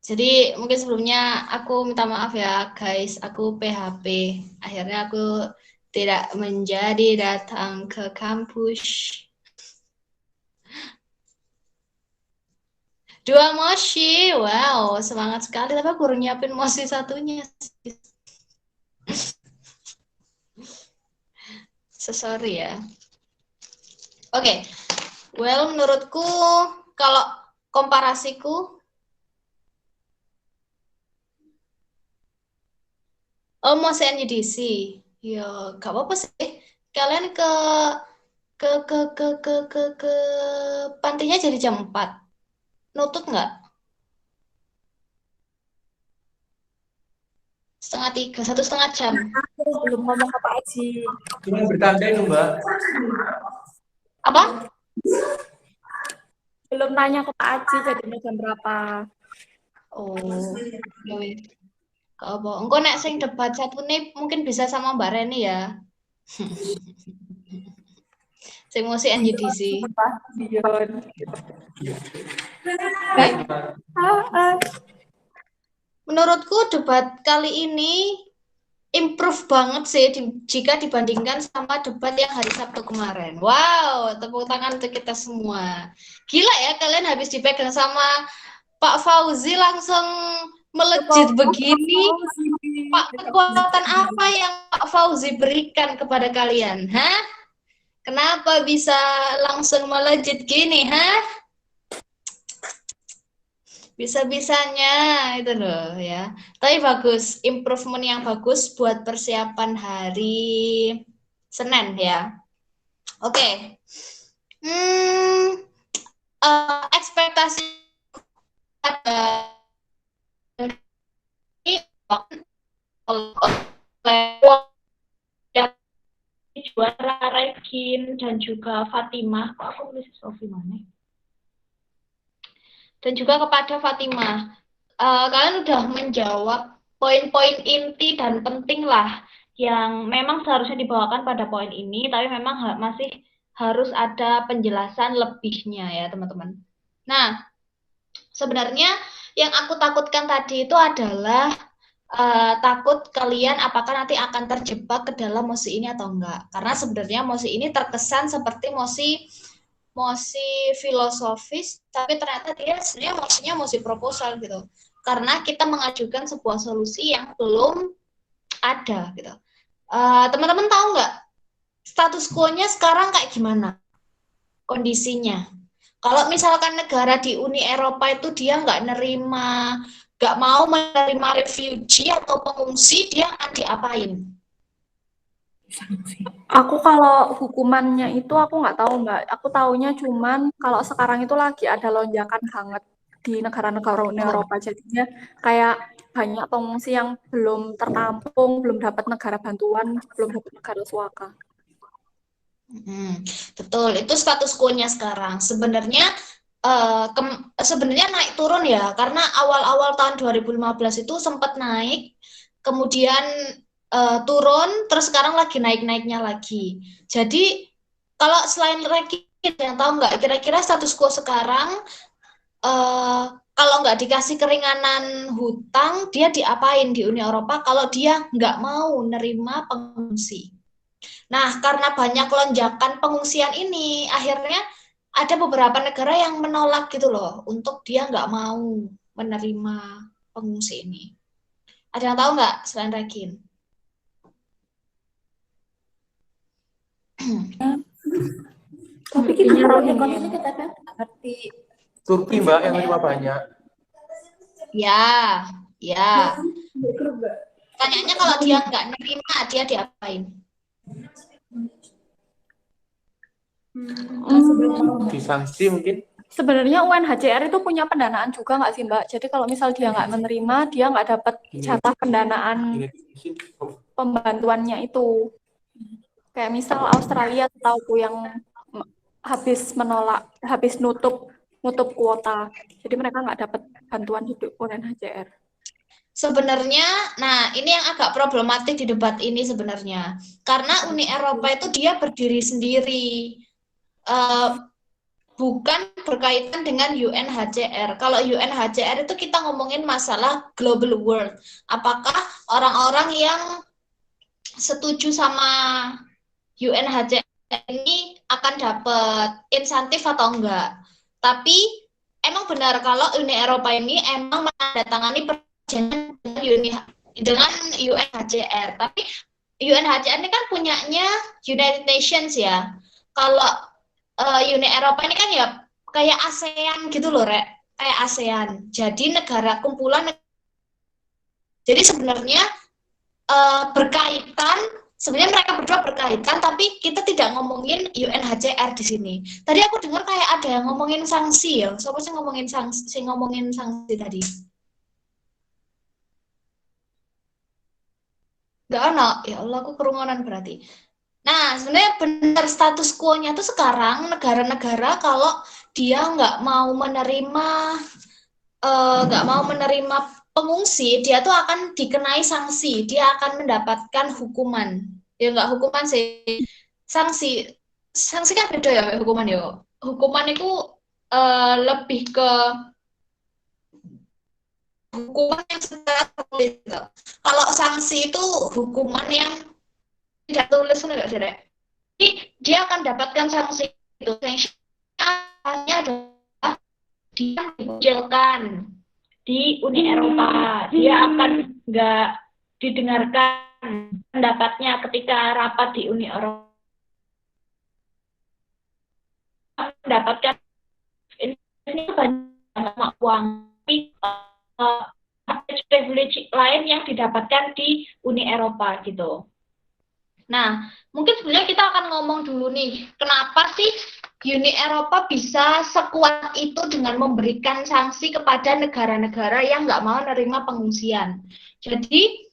Jadi mungkin sebelumnya aku minta maaf ya guys, aku PHP. Akhirnya aku tidak menjadi datang ke kampus. 2 mosi, wow, semangat sekali. Tapi aku baru nyiapin mosi satunya. Sorry ya. Oke. Well, menurutku kalau komparasiku, mosi NUDC. Ya, gak apa-apa sih. Kalian ke pantinya jadi jam 4. Nutut nggak? 2:30, 1,5 jam. Belum ngomong ke Pak Aji. Cuma bertanda itu, Mbak. Apa? Belum tanya ke Pak Aji jadinya jam berapa. Oh, apa? Engko nek sing debat satu nih mungkin bisa sama Mbak Reni ya. Sing mosi NUDC. Menurutku debat kali ini improve banget sih jika dibandingkan sama debat yang hari Sabtu kemarin. Wow, tepuk tangan untuk kita semua. Gila ya, kalian habis dipegang sama Pak Fauzi langsung melejit begini. Pak, kekuatan apa yang Pak Fauzi berikan kepada kalian? Hah? Kenapa bisa langsung melejit gini? Hah? Bisa-bisanya itu loh ya. Tapi bagus, improvement yang bagus buat persiapan hari Senin ya. Oke. Ekspektasi juara Regin dan juga Fatimah. Kok aku nulis Sofi mana? Dan juga kepada Fatimah. Kalian udah menjawab poin-poin inti dan penting lah yang memang seharusnya dibawakan pada poin ini, tapi memang masih harus ada penjelasan lebihnya ya teman-teman. Nah, sebenarnya yang aku takutkan tadi itu adalah takut kalian apakah nanti akan terjebak ke dalam mosi ini atau enggak. Karena sebenarnya mosi ini terkesan seperti mosi filosofis, tapi ternyata dia sebenarnya mosinya mosi proposal gitu. Karena kita mengajukan sebuah solusi yang belum ada gitu. Teman-teman tahu nggak status quo-nya sekarang kayak gimana kondisinya? Kalau misalkan negara di Uni Eropa itu dia nggak mau menerima refugee atau pengungsi, dia akan diapain? Aku kalau hukumannya itu aku nggak tahu Mbak. Aku taunya cuman kalau sekarang itu lagi ada lonjakan hangat di negara-negara Uni Eropa. Jadinya kayak banyak pengungsi yang belum tertampung, belum dapat negara bantuan, belum dapat negara suaka. Betul, itu status quo-nya sekarang. Sebenarnya naik turun ya, karena awal-awal tahun 2015 itu sempat naik, kemudian turun, terus sekarang lagi naik-naiknya lagi. Jadi kalau selain Regi, yang tahu nggak kira-kira status quo sekarang kalau nggak dikasih keringanan hutang, dia diapain di Uni Eropa kalau dia nggak mau nerima pengungsi? Nah, karena banyak lonjakan pengungsian ini, akhirnya ada beberapa negara yang menolak gitu loh, untuk dia nggak mau menerima pengungsi ini. Ada yang tahu nggak selain Regin? Tapi kita kalau ekonomi kita kan ngerti. Turki Mbak yang menerima banyak. Ya. Tanyanya kalau dia nggak nerima, dia diapain? Disanksi mungkin. Sebenarnya UNHCR itu punya pendanaan juga nggak sih Mbak? Jadi kalau misal dia nggak menerima, dia nggak dapat jatah pendanaan pembantuannya itu. Kayak misal Australia tahu yang habis nutup kuota. Jadi mereka nggak dapat bantuan hidup UNHCR. Sebenarnya, nah ini yang agak problematik di debat ini sebenarnya. Karena Uni Eropa itu dia berdiri sendiri. Bukan berkaitan dengan UNHCR. Kalau UNHCR itu kita ngomongin masalah global world. Apakah orang-orang yang setuju sama UNHCR ini akan dapat insentif atau enggak? Tapi emang benar kalau Uni Eropa ini emang menandatangani perjanjian dengan UNHCR. Tapi UNHCR ini kan punyanya United Nations ya. Kalau Uni Eropa ini kan ya kayak ASEAN gitu loh, Rek. Kayak ASEAN. Jadi negara kumpulan. Jadi sebenarnya berkaitan, sebenarnya mereka berdua berkaitan, tapi kita tidak ngomongin UNHCR di sini. Tadi aku dengar kayak ada yang ngomongin sanksi ya. Siapa sih ngomongin sanksi tadi? Nggak ada. Ya Allah, aku kerungunan berarti. Nah, sebenarnya benar status quo-nya tuh sekarang negara-negara kalau dia nggak mau menerima pengungsi, dia tuh akan dikenai sanksi, dia akan mendapatkan hukuman. Ya nggak hukuman sih, sanksi. Sanksi kan beda ya hukuman ya. Hukuman itu lebih ke hukuman yang secara tertulis. Kalau sanksi itu hukuman yang tidak tulis enggak sih, Rek? Jadi dia akan dapatkan sanksi itu. Sanksinya adalah dia dikucilkan di Uni Eropa. Dia akan nggak didengarkan pendapatnya ketika rapat di Uni Eropa. Mendapatkan ini banyak uang, tapi privilege lain yang didapatkan di Uni Eropa gitu. Nah, mungkin sebenarnya kita akan ngomong dulu nih, kenapa sih Uni Eropa bisa sekuat itu dengan memberikan sanksi kepada negara-negara yang nggak mau menerima pengungsian. Jadi,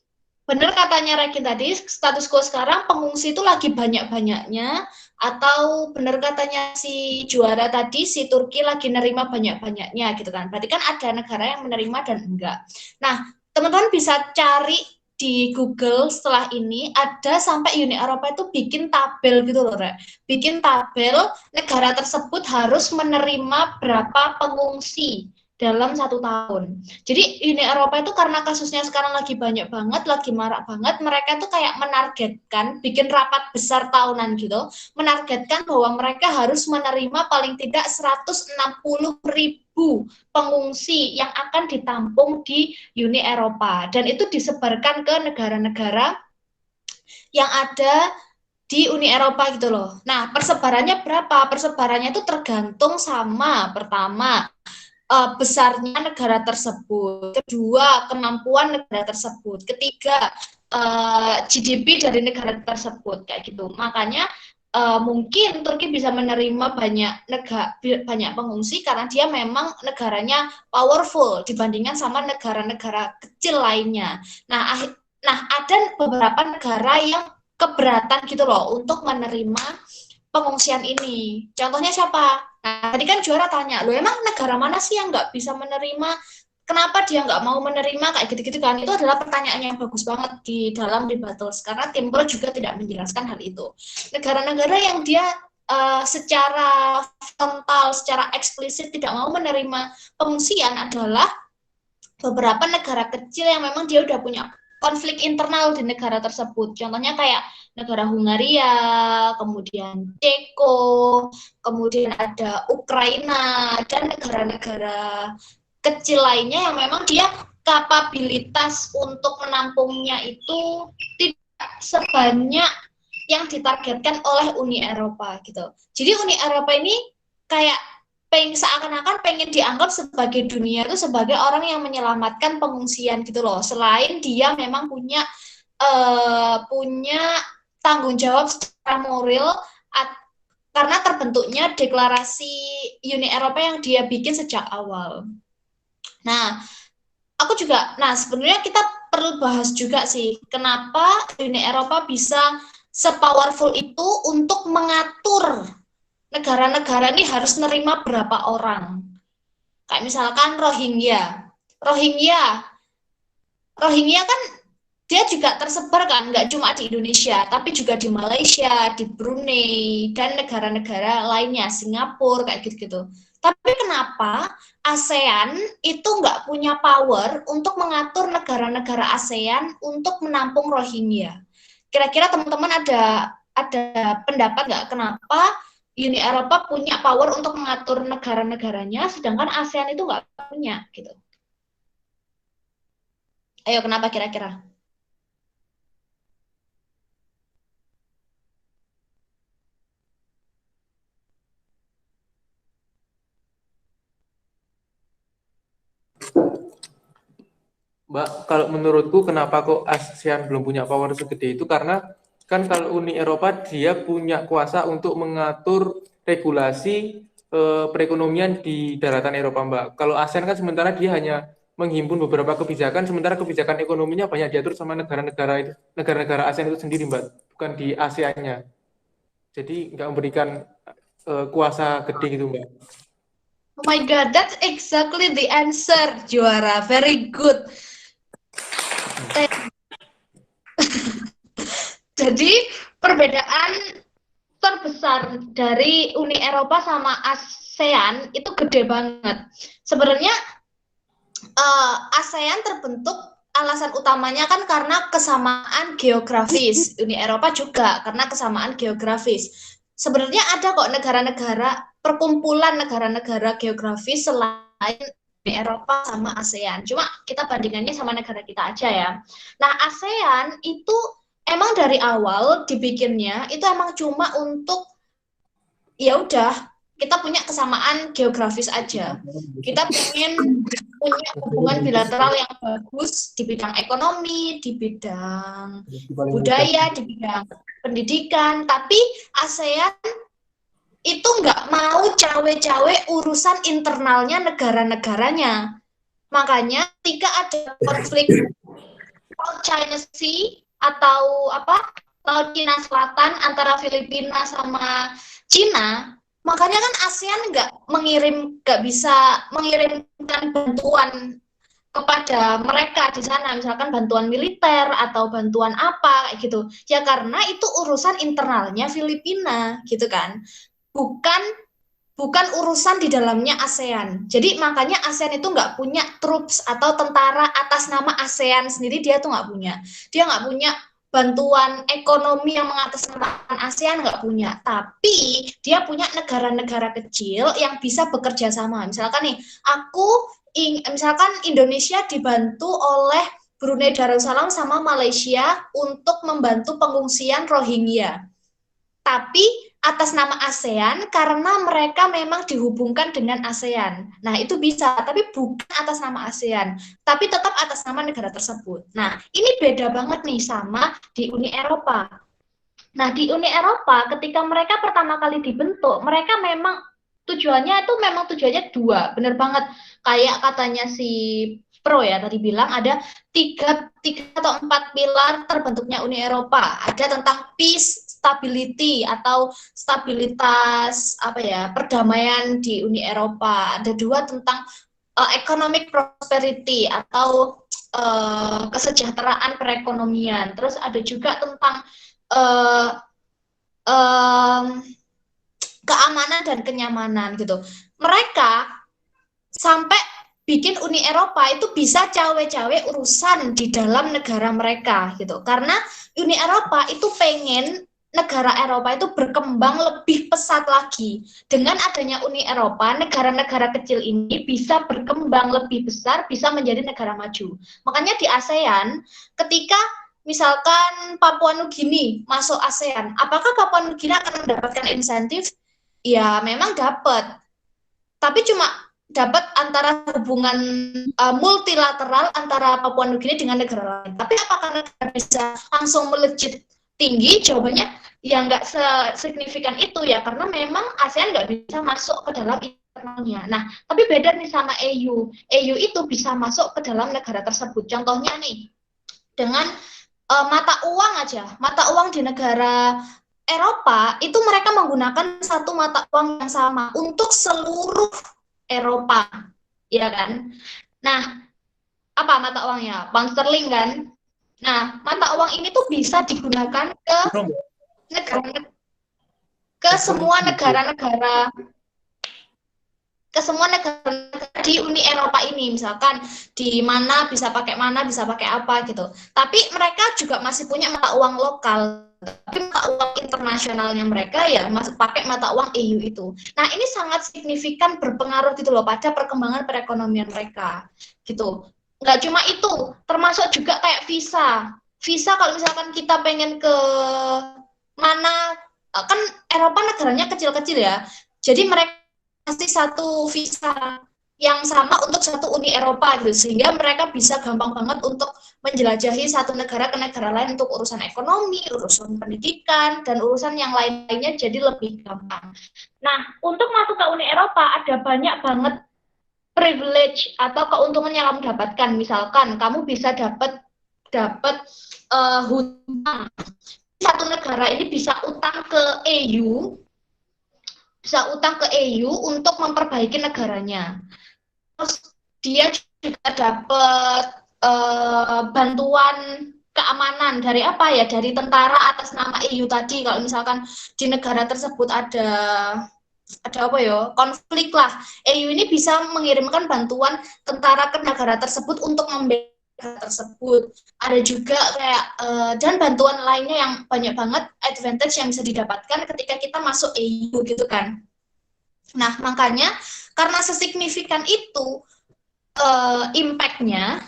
bener katanya Rekin tadi, status quo sekarang pengungsi itu lagi banyak-banyaknya, atau bener katanya si juara tadi, si Turki lagi nerima banyak-banyaknya gitu kan. Berarti kan ada negara yang menerima dan enggak. Nah, teman-teman bisa cari di Google setelah ini, ada sampai Uni Eropa itu bikin tabel gitu loh, Rek. Bikin tabel negara tersebut harus menerima berapa pengungsi dalam 1 tahun. Jadi Uni Eropa itu karena kasusnya sekarang lagi banyak banget, lagi marak banget, mereka tuh kayak menargetkan, bikin rapat besar tahunan gitu, menargetkan bahwa mereka harus menerima paling tidak 160.000 pengungsi yang akan ditampung di Uni Eropa. Dan itu disebarkan ke negara-negara yang ada di Uni Eropa gitu loh. Nah, persebarannya berapa? Persebarannya itu tergantung sama, pertama, besarnya negara tersebut, kedua kemampuan negara tersebut, ketiga GDP dari negara tersebut kayak gitu. Makanya mungkin Turki bisa menerima banyak pengungsi karena dia memang negaranya powerful dibandingkan sama negara-negara kecil lainnya. Nah, ada beberapa negara yang keberatan gitu loh untuk menerima pengungsian ini. Contohnya siapa? Nah, tadi kan juara tanya, lo emang negara mana sih yang nggak bisa menerima? Kenapa dia nggak mau menerima kayak gitu-gitu kan? Itu adalah pertanyaan yang bagus banget di dalam Debattles karena Timbro juga tidak menjelaskan hal itu. Negara-negara yang dia secara frontal, secara eksplisit tidak mau menerima pengungsian adalah beberapa negara kecil yang memang dia udah punya konflik internal di negara tersebut. Contohnya kayak negara Hungaria, kemudian Ceko, kemudian ada Ukraina, dan negara-negara kecil lainnya yang memang dia kapabilitas untuk menampungnya itu tidak sebanyak yang ditargetkan oleh Uni Eropa gitu. Jadi Uni Eropa ini kayak seakan-akan pengen dianggap sebagai dunia itu sebagai orang yang menyelamatkan pengungsian gitu loh. Selain dia memang punya tanggung jawab secara moral karena terbentuknya deklarasi Uni Eropa yang dia bikin sejak awal. Nah, sebenarnya kita perlu bahas juga sih, kenapa Uni Eropa bisa sepowerful itu untuk mengatur negara-negara ini harus nerima berapa orang. Kayak misalkan Rohingya kan dia juga tersebar kan, nggak cuma di Indonesia, tapi juga di Malaysia, di Brunei, dan negara-negara lainnya, Singapura, kayak gitu-gitu. Tapi kenapa ASEAN itu nggak punya power untuk mengatur negara-negara ASEAN untuk menampung Rohingya? Kira-kira teman-teman ada pendapat nggak kenapa Uni Eropa punya power untuk mengatur negara-negaranya, sedangkan ASEAN itu nggak punya gitu? Ayo, kenapa kira-kira? Mbak, kalau menurutku kenapa kok ASEAN belum punya power segede itu, karena kan kalau Uni Eropa dia punya kuasa untuk mengatur regulasi perekonomian di daratan Eropa, Mbak. Kalau ASEAN kan sementara dia hanya menghimpun beberapa kebijakan, sementara kebijakan ekonominya banyak diatur sama negara-negara ASEAN itu sendiri, Mbak, bukan di ASEAN-nya. Jadi nggak memberikan kuasa gede gitu, Mbak. Oh my God, that's exactly the answer, juara. Very good. Jadi perbedaan terbesar dari Uni Eropa sama ASEAN itu gede banget. Sebenarnya ASEAN terbentuk alasan utamanya kan karena kesamaan geografis. Uni Eropa juga karena kesamaan geografis. Sebenarnya ada kok negara-negara, perkumpulan negara-negara geografis selain Uni Eropa sama ASEAN. Cuma kita bandingannya sama negara kita aja ya. Nah, ASEAN itu emang dari awal dibikinnya itu emang cuma untuk ya udah kita punya kesamaan geografis aja. Kita pengen punya hubungan bilateral yang bagus di bidang ekonomi, di bidang budaya, di bidang pendidikan. Tapi ASEAN itu nggak mau cawe-cawe urusan internalnya negara-negaranya. Makanya ketika ada konflik South China Sea atau Laut Cina Selatan antara Filipina sama Cina, makanya kan ASEAN nggak bisa mengirimkan bantuan kepada mereka di sana, misalkan bantuan militer atau bantuan apa kayak gitu. Ya karena itu urusan internalnya Filipina gitu kan. Bukan urusan di dalamnya ASEAN. Jadi makanya ASEAN itu nggak punya troops atau tentara atas nama ASEAN sendiri, dia tuh nggak punya. Dia nggak punya bantuan ekonomi yang mengatasnamakan ASEAN, nggak punya. Tapi dia punya negara-negara kecil yang bisa bekerja sama. Misalkan nih, misalkan Indonesia dibantu oleh Brunei Darussalam sama Malaysia untuk membantu pengungsian Rohingya. Tapi atas nama ASEAN karena mereka memang dihubungkan dengan ASEAN. Nah, itu bisa, tapi bukan atas nama ASEAN, tapi tetap atas nama negara tersebut. Nah, ini beda banget nih sama di Uni Eropa. Nah, di Uni Eropa ketika mereka pertama kali dibentuk, mereka memang tujuannya dua, bener banget. Kayak katanya si Pro ya tadi bilang ada tiga atau 4 pilar terbentuknya Uni Eropa. Ada tentang peace, stability atau stabilitas perdamaian di Uni Eropa. Ada 2 tentang economic prosperity atau kesejahteraan perekonomian. Terus ada juga tentang keamanan dan kenyamanan gitu. Mereka sampai bikin Uni Eropa itu bisa cawe-cawe urusan di dalam negara mereka gitu. Karena Uni Eropa itu pengen negara Eropa itu berkembang lebih pesat lagi. Dengan adanya Uni Eropa, negara-negara kecil ini bisa berkembang lebih besar, bisa menjadi negara maju. Makanya di ASEAN, ketika misalkan Papua Nugini masuk ASEAN, apakah Papua Nugini akan mendapatkan insentif? Ya, memang dapat. Tapi cuma dapat antara hubungan multilateral antara Papua Nugini dengan negara lain. Tapi apakah negara bisa langsung melejit tinggi? Jawabannya ya nggak sesignifikan itu ya, karena memang ASEAN nggak bisa masuk ke dalam internalnya. Nah, tapi beda nih sama EU. EU itu bisa masuk ke dalam negara tersebut. Contohnya nih, dengan mata uang di negara Eropa itu mereka menggunakan satu mata uang yang sama untuk seluruh Eropa, ya kan? Nah, apa mata uangnya? Pound sterling kan? Nah, mata uang ini tuh bisa digunakan ke semua negara-negara di Uni Eropa ini, misalkan di mana bisa pakai apa gitu. Tapi mereka juga masih punya mata uang lokal, tapi mata uang internasionalnya mereka ya masih pakai mata uang EU itu. Nah, ini sangat signifikan berpengaruh gitu loh pada perkembangan perekonomian mereka gitu. Nggak cuma itu, termasuk juga kayak visa. Visa kalau misalkan kita pengen ke mana, kan Eropa negaranya kecil-kecil ya, jadi mereka pasti satu visa yang sama untuk satu Uni Eropa gitu, sehingga mereka bisa gampang banget untuk menjelajahi satu negara ke negara lain untuk urusan ekonomi, urusan pendidikan, dan urusan yang lain-lainnya jadi lebih gampang. Nah, untuk masuk ke Uni Eropa ada banyak banget privilege atau keuntungan yang kamu dapatkan. Misalkan kamu bisa dapat hutang. Satu negara ini bisa utang ke EU, untuk memperbaiki negaranya. Terus dia juga dapat bantuan keamanan dari apa ya? Dari tentara atas nama EU tadi. Kalau misalkan di negara tersebut ada konflik lah, EU ini bisa mengirimkan bantuan tentara ke negara tersebut untuk membela tersebut. Ada juga kayak dan bantuan lainnya yang banyak banget advantage yang bisa didapatkan ketika kita masuk EU gitu kan. Nah, makanya karena sesignifikan itu impact-nya,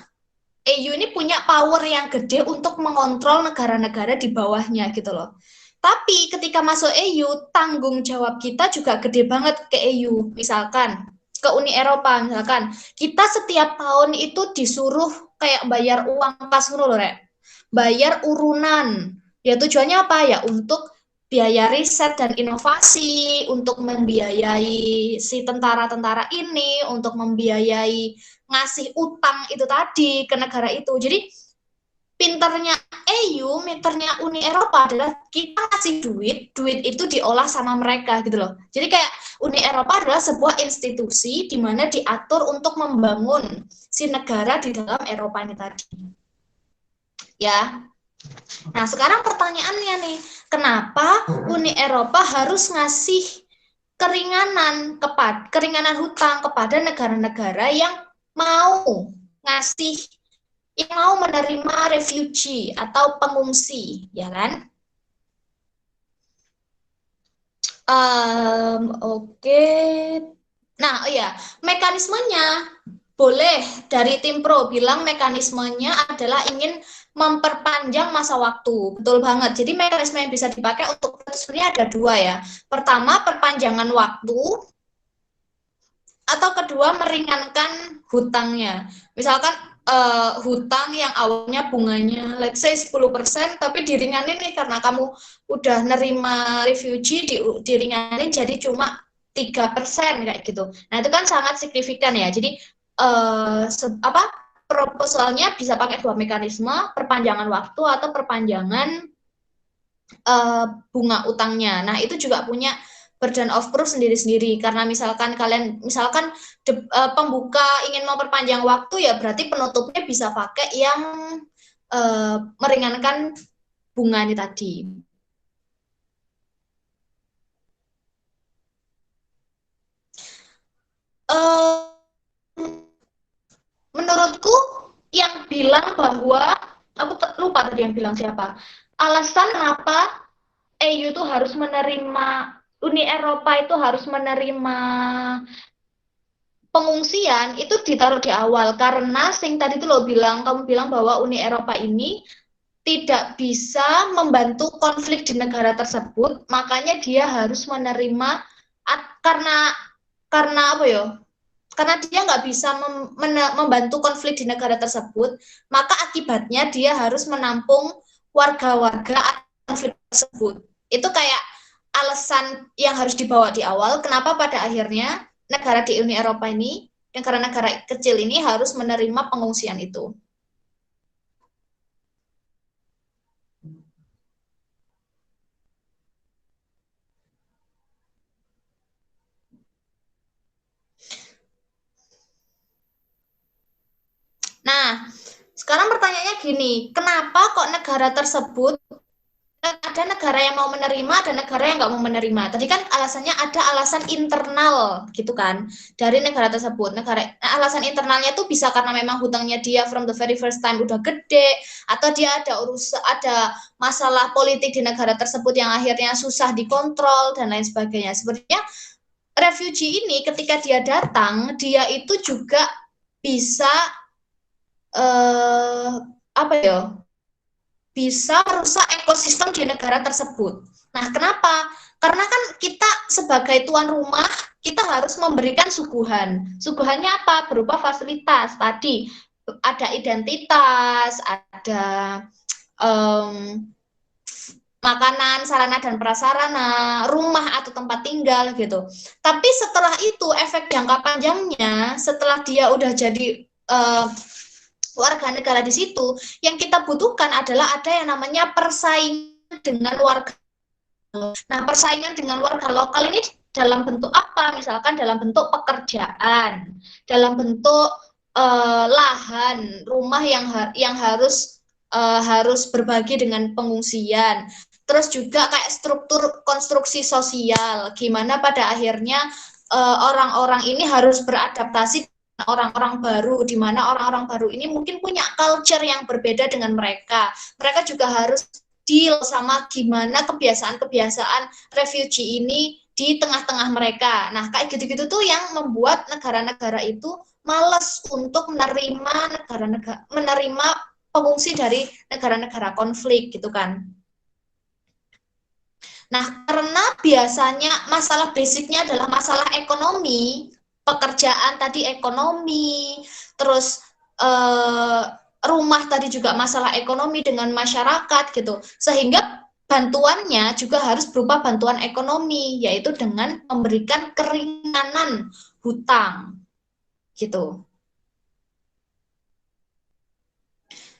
EU ini punya power yang gede untuk mengontrol negara-negara di bawahnya gitu loh. Tapi ketika masuk EU, tanggung jawab kita juga gede banget ke EU. Misalkan ke Uni Eropa, misalkan kita setiap tahun itu disuruh kayak bayar uang kas loh, Rek. Bayar urunan. Ya tujuannya apa ya? Untuk biaya riset dan inovasi, untuk membiayai si tentara-tentara ini, untuk membiayai ngasih utang itu tadi ke negara itu. Jadi pinternya EU, pinternya Uni Eropa adalah kita ngasih duit itu diolah sama mereka gitu loh. Jadi kayak Uni Eropa adalah sebuah institusi di mana diatur untuk membangun si negara di dalam Eropa ini tadi. Ya. Nah, sekarang pertanyaannya nih, kenapa Uni Eropa harus ngasih keringanan hutang kepada negara-negara yang mau menerima refugee atau pengungsi, ya kan? Oke. Nah, iya, mekanismenya boleh dari tim pro bilang mekanismenya adalah ingin memperpanjang masa waktu. Betul banget. Jadi mekanisme yang bisa dipakai untuk sebenarnya ada dua ya. Pertama, perpanjangan waktu, atau kedua meringankan hutangnya. Misalkan hutang yang awalnya bunganya let's say 10% tapi diringanin nih karena kamu udah nerima refugee diringanin jadi cuma 3% kayak gitu. Nah, itu kan sangat signifikan ya. Jadi proposalnya bisa pakai dua mekanisme, perpanjangan waktu atau perpanjangan bunga utangnya. Nah, itu juga punya burden of proof sendiri-sendiri karena misalkan pembuka ingin memperpanjang waktu ya berarti penutupnya bisa pakai yang meringankan bunga ini tadi. Menurutku yang bilang bahwa aku lupa tadi yang bilang siapa. Alasan kenapa EU itu harus menerima Uni Eropa itu harus menerima pengungsian itu ditaruh di awal karena tadi itu kamu bilang bahwa Uni Eropa ini tidak bisa membantu konflik di negara tersebut, makanya dia harus menerima karena apa ya? Karena dia nggak bisa membantu konflik di negara tersebut, maka akibatnya dia harus menampung warga-warga konflik tersebut. Itu kayak alasan yang harus dibawa di awal, kenapa pada akhirnya negara di Uni Eropa ini, negara-negara kecil ini harus menerima pengungsian itu. Nah, sekarang pertanyaannya gini, kenapa kok negara tersebut ada negara yang mau menerima, ada negara yang nggak mau menerima. Tadi kan alasannya ada alasan internal, gitu kan, dari negara tersebut. Alasan internalnya itu bisa karena memang hutangnya dia from the very first time udah gede, atau dia ada masalah politik di negara tersebut yang akhirnya susah dikontrol dan lain sebagainya. Sebenarnya refugee ini ketika dia datang, dia itu juga bisa bisa merusak ekosistem di negara tersebut. Nah, kenapa? Karena kan kita sebagai tuan rumah, kita harus memberikan suguhan. Suguhannya apa? Berupa fasilitas. Tadi ada identitas, ada makanan, sarana dan prasarana, rumah atau tempat tinggal gitu. Tapi setelah itu efek jangka panjangnya, setelah dia udah jadi warga negara di situ, yang kita butuhkan adalah ada yang namanya persaingan dengan warga. Nah, persaingan dengan warga lokal ini dalam bentuk apa? Misalkan dalam bentuk pekerjaan, dalam bentuk lahan, rumah yang harus berbagi dengan pengungsian. Terus juga kayak struktur konstruksi sosial, gimana pada akhirnya orang-orang ini harus beradaptasi orang-orang baru, di mana orang-orang baru ini mungkin punya culture yang berbeda dengan mereka. Mereka juga harus deal sama gimana kebiasaan-kebiasaan refugee ini di tengah-tengah mereka. Nah, kayak gitu-gitu tuh yang membuat negara-negara itu malas untuk menerima pengungsi dari negara-negara konflik gitu kan. Nah, karena biasanya masalah basicnya adalah masalah ekonomi, pekerjaan tadi ekonomi, terus rumah tadi juga masalah ekonomi dengan masyarakat gitu, sehingga bantuannya juga harus berupa bantuan ekonomi, yaitu dengan memberikan keringanan hutang gitu.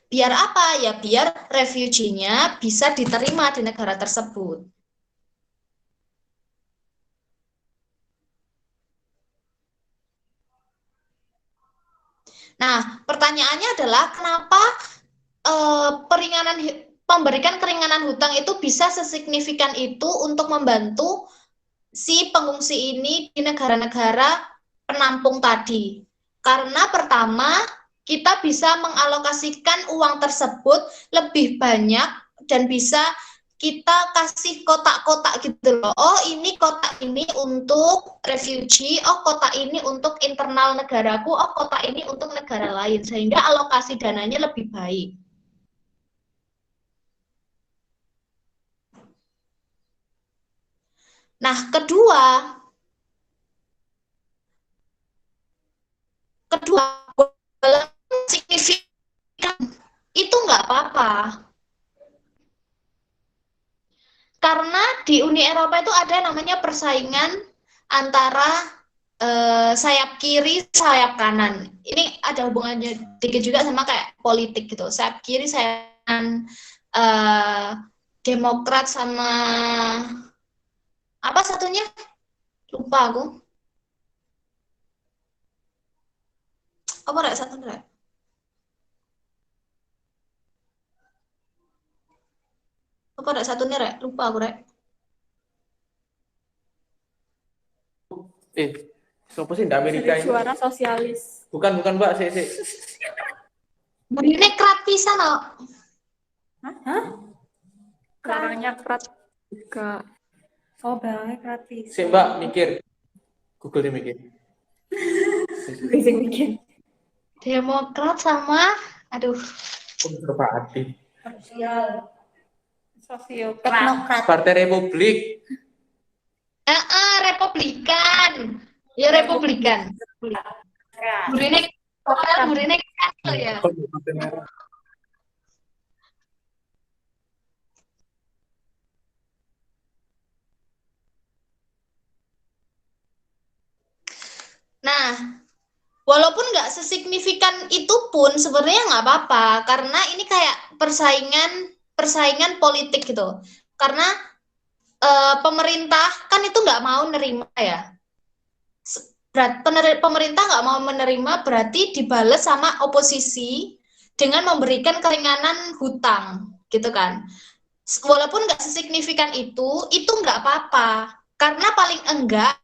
Biar apa? Ya biar refugee-nya bisa diterima di negara tersebut. Nah, pertanyaannya adalah kenapa pemberikan keringanan hutang itu bisa sesignifikan itu untuk membantu si pengungsi ini di negara-negara penampung tadi. Karena pertama, kita bisa mengalokasikan uang tersebut lebih banyak dan bisa kita kasih kotak-kotak gitu loh. Oh, ini kotak ini untuk refugee, oh kotak ini untuk internal negaraku, oh kotak ini untuk negara lain. Sehingga alokasi dananya lebih baik. Nah, kedua signifikan itu nggak apa-apa. Karena di Uni Eropa itu ada namanya persaingan antara sayap kiri, sayap kanan. Ini ada hubungannya dikit juga sama kayak politik gitu. Sayap kiri, sayap kanan, Demokrat sama apa satunya? Lupa aku. Apa rek satu rek? Apa rek satunya rek? Lupa aku rek. Siapa sih di Amerika ini? Suara sosialis. Bukan Mbak, sih. Ini kerat pisan loh. Hah? Barangnya kerat juga. Oh, barangnya gratis. Si Mbak mikir. Google dia mikir. Mikir. Demokrat sama, aduh. Konservatif. Sosiopat. Teknokrat. Partai Republik. Republikan. Ya Republikan. Burine kan ya. Nah, walaupun nggak sesignifikan itu pun sebenarnya nggak apa-apa karena ini kayak persaingan politik gitu. Karena pemerintah kan itu nggak mau nerima ya. Pemerintah nggak mau menerima berarti dibales sama oposisi dengan memberikan keringanan hutang gitu kan. Walaupun nggak sesignifikan itu nggak apa-apa karena paling enggak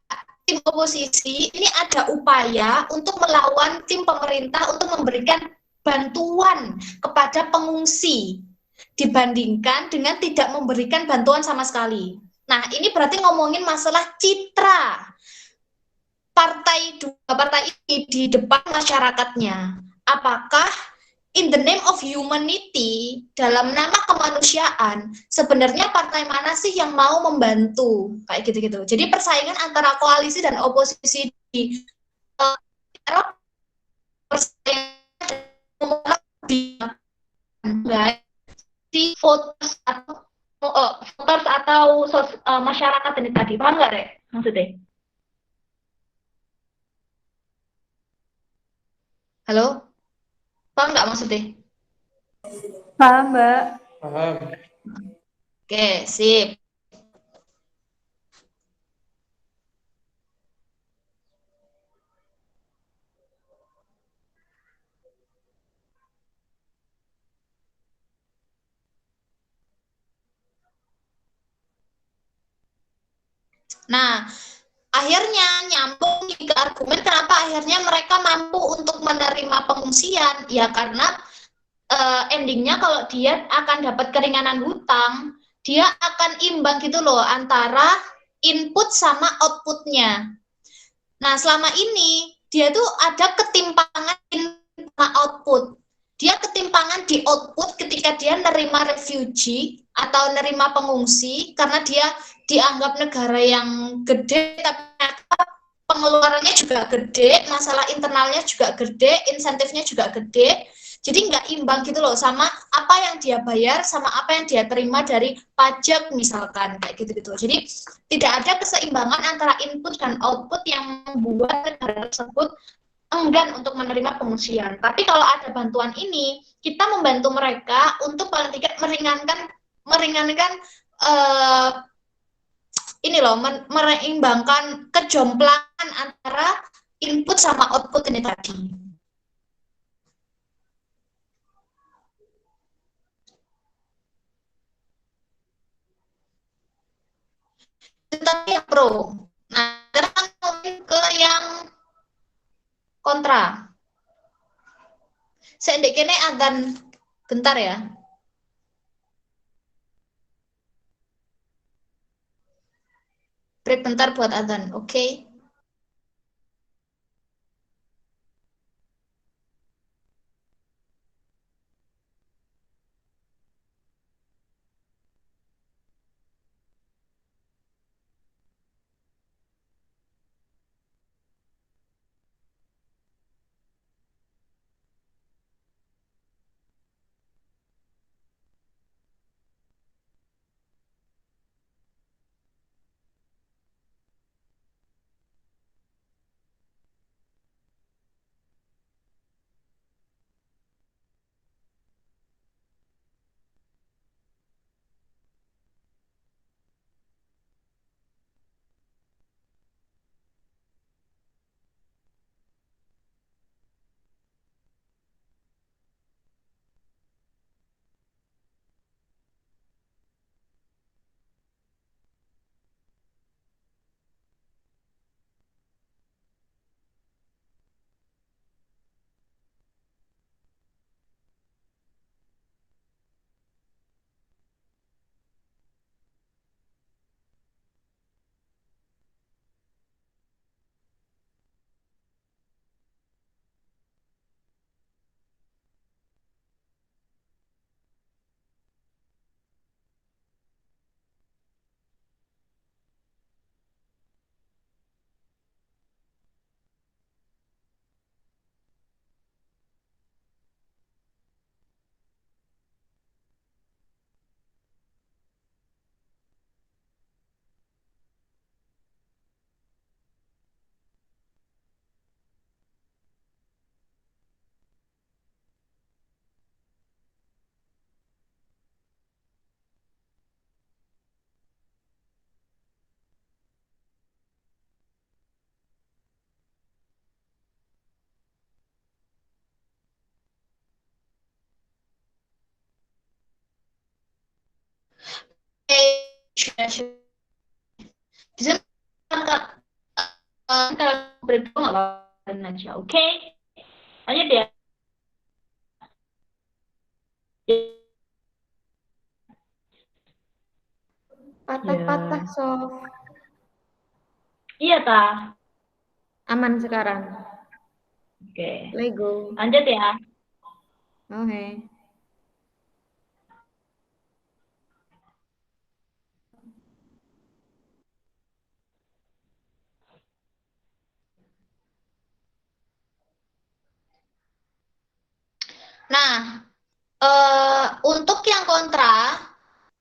tim oposisi ini ada upaya untuk melawan tim pemerintah untuk memberikan bantuan kepada pengungsi dibandingkan dengan tidak memberikan bantuan sama sekali. Nah, ini berarti ngomongin masalah citra dua partai ini di depan masyarakatnya. Apakah in the name of humanity, dalam nama kemanusiaan, sebenarnya partai mana sih yang mau membantu? Kayak gitu-gitu. Jadi persaingan antara koalisi dan oposisi di Eropa, persaingan di voters atau masyarakat ini tadi. Paham nggak, Rek? Maksudnya? Halo? Paham nggak maksudnya? Paham, Mbak. Paham. Oke, sip. Nah, akhirnya nyambung ke argumen kenapa akhirnya mereka mampu untuk menerima pengungsian. Ya karena endingnya kalau dia akan dapat keringanan hutang, dia akan imbang gitu loh antara input sama outputnya. Nah, selama ini dia tuh ada ketimpangan input sama output. Dia ketimpangan di output ketika dia nerima refugee atau nerima pengungsi karena dia dianggap negara yang gede tapi pengeluarannya juga gede, masalah internalnya juga gede, insentifnya juga gede. Jadi nggak imbang gitu loh sama apa yang dia bayar sama apa yang dia terima dari pajak misalkan kayak gitu-gitu. Jadi tidak ada keseimbangan antara input dan output yang membuat negara tersebut enggan untuk menerima pengungsian. Tapi kalau ada bantuan ini, kita membantu mereka untuk paling tidak meringankan ini loh, mereimbangkan kejomplangan antara input sama output ini tadi. Tetapi yang pro. Nah, sekarang ngomongin ke yang kontra. Saya kene akan bentar ya. Break bentar buat adzan, oke? Bisa kalau berdua nggak apa-apa aja, oke? Lanjut ya. Patah-patah, Sof. Iya, Ta. Aman sekarang. Oke. Lego. Lanjut ya. Oke. Nah, untuk yang kontra,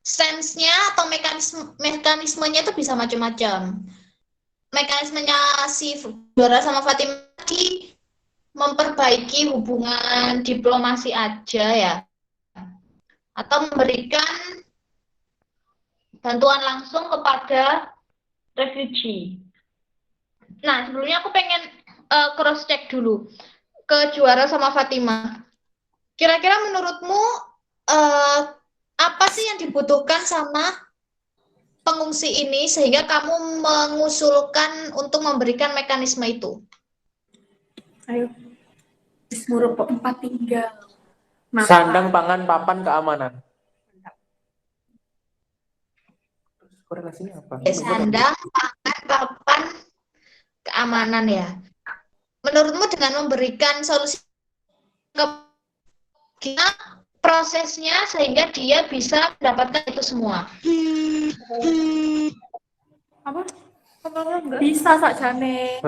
sense-nya atau mekanismenya itu bisa macam-macam. Mekanismenya si Juara sama Fatima tadi memperbaiki hubungan diplomasi aja ya, atau memberikan bantuan langsung kepada refugee. Nah, sebelumnya aku pengen cross check dulu ke Juara sama Fatima. Kira-kira menurutmu apa sih yang dibutuhkan sama pengungsi ini sehingga kamu mengusulkan untuk memberikan mekanisme itu? Ayo. Disuruh tempat tinggal. Sandang, pangan, papan, keamanan. Korelasinya apa? Sandang, pangan, papan, keamanan ya. Menurutmu dengan memberikan solusi gimana prosesnya sehingga dia bisa mendapatkan itu semua? Apa? Bisa sakjane.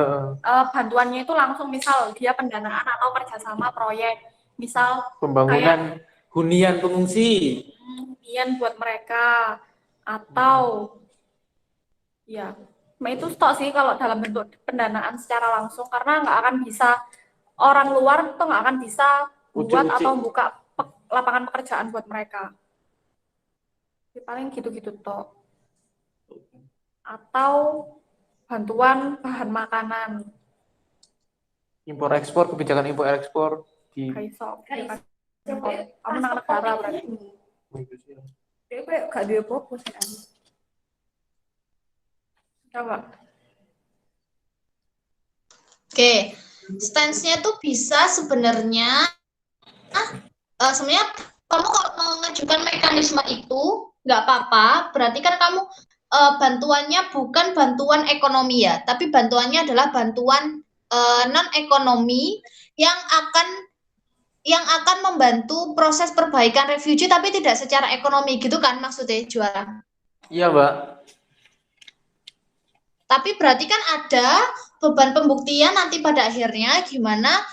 Bantuannya itu langsung, misal dia pendanaan atau kerjasama proyek, misal Pembangunan hunian pengungsi. hunian buat mereka, atau ya, itu stok sih kalau dalam bentuk pendanaan secara langsung, karena nggak akan bisa orang luar tuh nggak akan bisa buat Uji-uji. atau buka lapangan pekerjaan buat mereka. Jadi paling gitu-gitu toh. Atau bantuan bahan makanan. Impor ekspor, kebijakan impor ekspor di Kaiso. Kamu nang negara berarti. Kayak gak dia fokus ya. Coba. Oke, stance-nya tuh bisa sebenarnya sebenarnya kamu kalau mengajukan mekanisme itu nggak apa-apa, berarti kan kamu bantuannya bukan bantuan ekonomi ya, tapi bantuannya adalah bantuan non ekonomi yang akan membantu proses perbaikan refugee tapi tidak secara ekonomi gitu kan maksudnya Juara. Iya, Mbak. Tapi berarti kan ada beban pembuktian nanti pada akhirnya gimana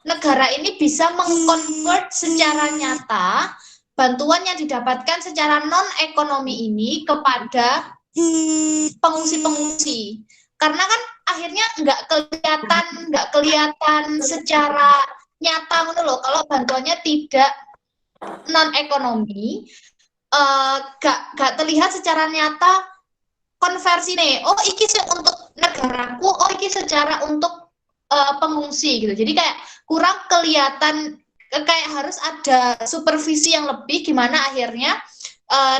negara ini bisa mengkonvert secara nyata bantuan yang didapatkan secara non ekonomi ini kepada pengungsi-pengungsi. Karena kan akhirnya nggak kelihatan secara nyata gitu loh kalau bantuannya tidak non ekonomi, gak terlihat secara nyata konversi nih. Oh iki untuk negaraku, oh iki secara untuk pengungsi gitu. Jadi kayak kurang kelihatan, kayak harus ada supervisi yang lebih gimana akhirnya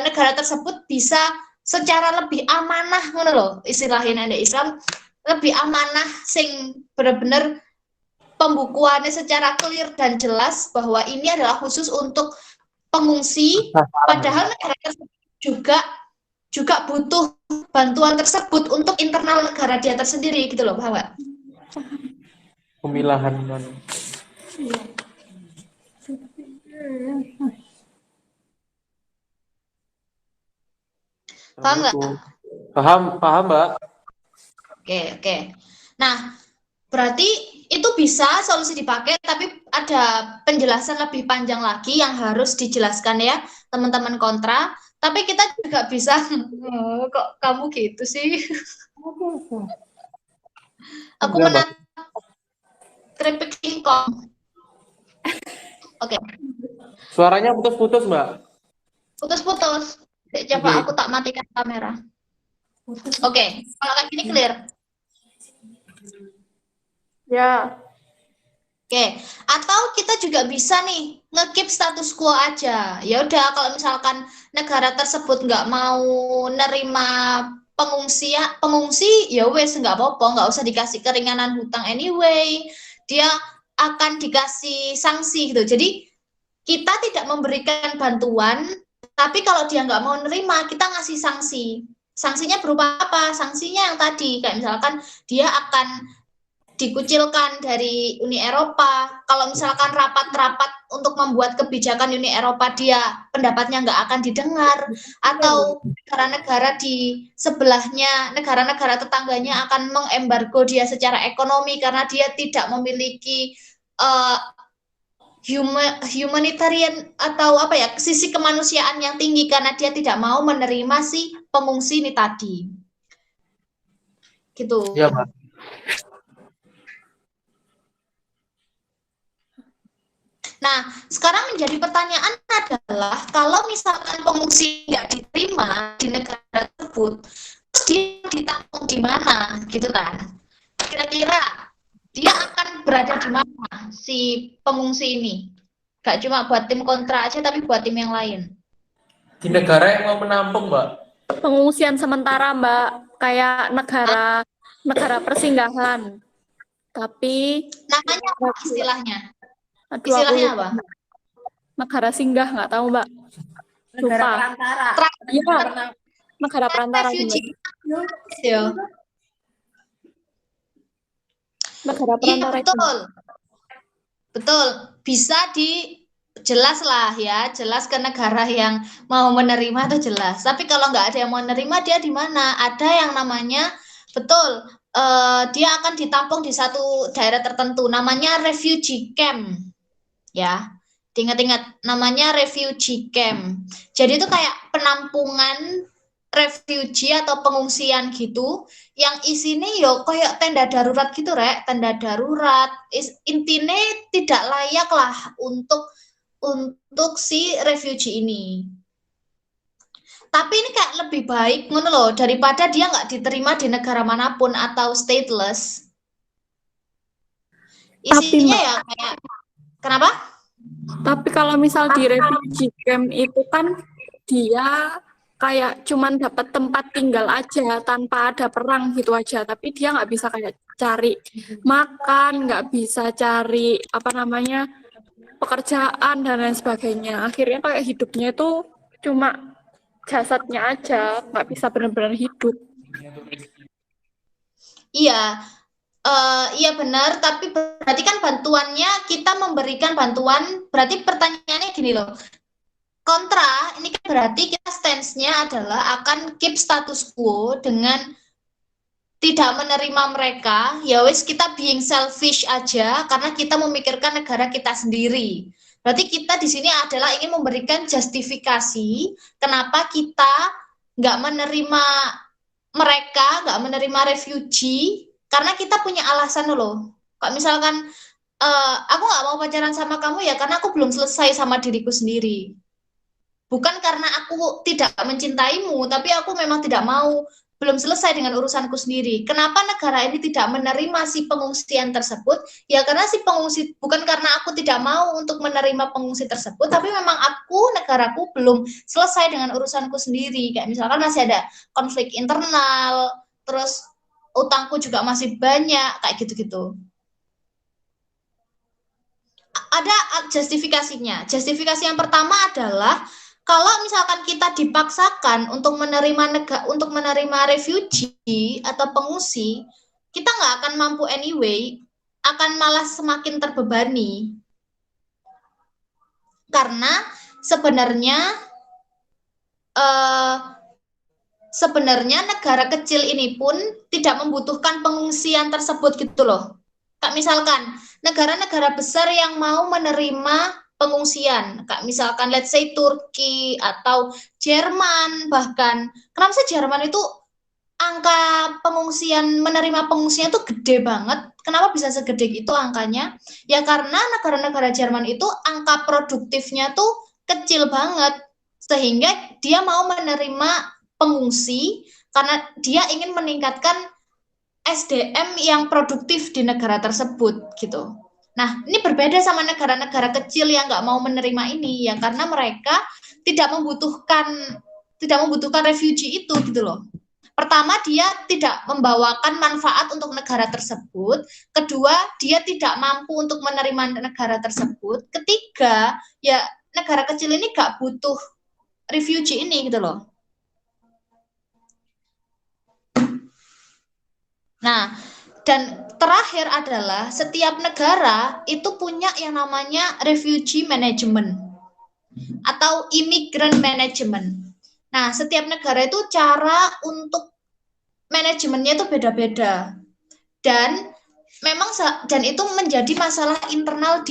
negara tersebut bisa secara lebih amanah ngono loh, istilahnya ada Islam lebih amanah sing bener-bener pembukuannya secara clear dan jelas bahwa ini adalah khusus untuk pengungsi, padahal negara tersebut juga butuh bantuan tersebut untuk internal negara dia tersendiri gitu loh, paham nggak? Pemilahan. Paham nggak? Paham, Mbak. Oke. Nah, berarti itu bisa solusi dipakai, tapi ada penjelasan lebih panjang lagi yang harus dijelaskan ya, teman-teman kontra. Tapi kita juga bisa, kok kamu gitu sih? Aku menang tripik singkong. Oke. Suaranya putus-putus, Mbak. Putus-putus. Coba aku tak matikan kamera. Oke, kalau kayak gini clear. Ya. Oke, atau kita juga bisa nih nge-keep status quo aja. Ya udah, kalau misalkan negara tersebut nggak mau nerima pengungsi, ya wes nggak apa-apa, nggak usah dikasih keringanan hutang anyway. Dia akan dikasih sanksi gitu. Jadi kita tidak memberikan bantuan, tapi kalau dia nggak mau nerima, kita ngasih sanksi. Sanksinya berupa apa? Sanksinya yang tadi, kayak misalkan dia akan dikucilkan dari Uni Eropa. Kalau misalkan rapat-rapat untuk membuat kebijakan Uni Eropa dia pendapatnya nggak akan didengar, atau negara-negara di sebelahnya, negara-negara tetangganya akan mengembargo dia secara ekonomi karena dia tidak memiliki humanitarian atau apa ya, sisi kemanusiaan yang tinggi karena dia tidak mau menerima si pengungsi ini tadi. Gitu. Iya, Mbak. Nah, sekarang menjadi pertanyaan adalah kalau misalkan pengungsi nggak diterima di negara tersebut, terus dia ditampung di mana, gitu kan? Kira-kira dia akan berada di mana si pengungsi ini? Gak cuma buat tim kontra aja, tapi buat tim yang lain. Di negara yang mau menampung, Mbak. Pengungsian sementara, Mbak, kayak negara persinggahan. Tapi namanya apa istilahnya? aduh, Istilahnya apa? Negara singgah, nggak tahu, Mbak. Negara Lupa. perantara. Iya, negara perantara. Refugee. Iya. Negara Iya, perantara itu. betul. Bisa jelas lah ya, jelas ke negara yang mau menerima itu jelas. Tapi kalau nggak ada yang mau menerima, dia di mana? Ada yang namanya, betul, dia akan ditampung di satu daerah tertentu, namanya refugee camp. Ya, ingat-ingat namanya refugee camp. Jadi itu kayak penampungan refugee atau pengungsian gitu yang isinya yo kayak tenda darurat gitu rek, tenda darurat intinya tidak layak lah untuk si refugee ini. Tapi ini kayak lebih baik ngono loh daripada dia nggak diterima di negara manapun atau stateless. Tapi Isinya Mbak, ya kayak kenapa? tapi kalau misal di refugee camp itu kan dia kayak cuman dapat tempat tinggal aja tanpa ada perang gitu aja. Tapi dia nggak bisa kayak cari makan, nggak bisa cari apa namanya pekerjaan dan lain sebagainya. Akhirnya kayak hidupnya itu cuma jasadnya aja, nggak bisa benar-benar hidup. Iya, iya benar, tapi berarti kan bantuannya kita memberikan bantuan, berarti pertanyaannya gini loh, kontra, ini kan berarti kita stance-nya adalah akan keep status quo dengan tidak menerima mereka, ya wes kita being selfish aja karena kita memikirkan negara kita sendiri. Berarti kita di sini adalah ingin memberikan justifikasi kenapa kita nggak menerima mereka, nggak menerima refugee, karena kita punya alasan loh. Kayak misalkan, aku nggak mau pacaran sama kamu ya karena aku belum selesai sama diriku sendiri. Bukan karena aku tidak mencintaimu, tapi aku memang tidak mau, belum selesai dengan urusanku sendiri. Kenapa negara ini tidak menerima si pengungsian tersebut? Ya karena si pengungsi, bukan karena aku tidak mau untuk menerima pengungsi tersebut, tapi memang aku, negaraku belum selesai dengan urusanku sendiri. Kayak misalkan masih ada konflik internal, terus utangku juga masih banyak, kayak gitu-gitu. Ada justifikasinya. Justifikasi yang pertama adalah kalau misalkan kita dipaksakan untuk menerima refugee atau pengungsi, kita nggak akan mampu anyway, akan malah semakin terbebani. Karena sebenarnya negara kecil ini pun tidak membutuhkan pengungsian tersebut gitu loh. Kayak misalkan negara-negara besar yang mau menerima pengungsian, kayak misalkan let's say Turki atau Jerman bahkan. Kenapa sih Jerman itu angka menerima pengungsian itu gede banget? Kenapa bisa segede itu angkanya? Ya karena negara-negara Jerman itu angka produktifnya tuh kecil banget sehingga dia mau menerima pengungsi karena dia ingin meningkatkan SDM yang produktif di negara tersebut gitu. Nah, ini berbeda sama negara-negara kecil yang nggak mau menerima ini, ya karena mereka tidak membutuhkan refugee itu gitu loh. Pertama, dia tidak membawakan manfaat untuk negara tersebut. Kedua, dia tidak mampu untuk menerima negara tersebut. Ketiga, ya negara kecil ini nggak butuh refugee ini gitu loh. Nah, dan terakhir adalah setiap negara itu punya yang namanya refugee management atau immigrant management. Nah, setiap negara itu cara untuk manajemennya itu beda-beda. Dan memang dan itu menjadi masalah internal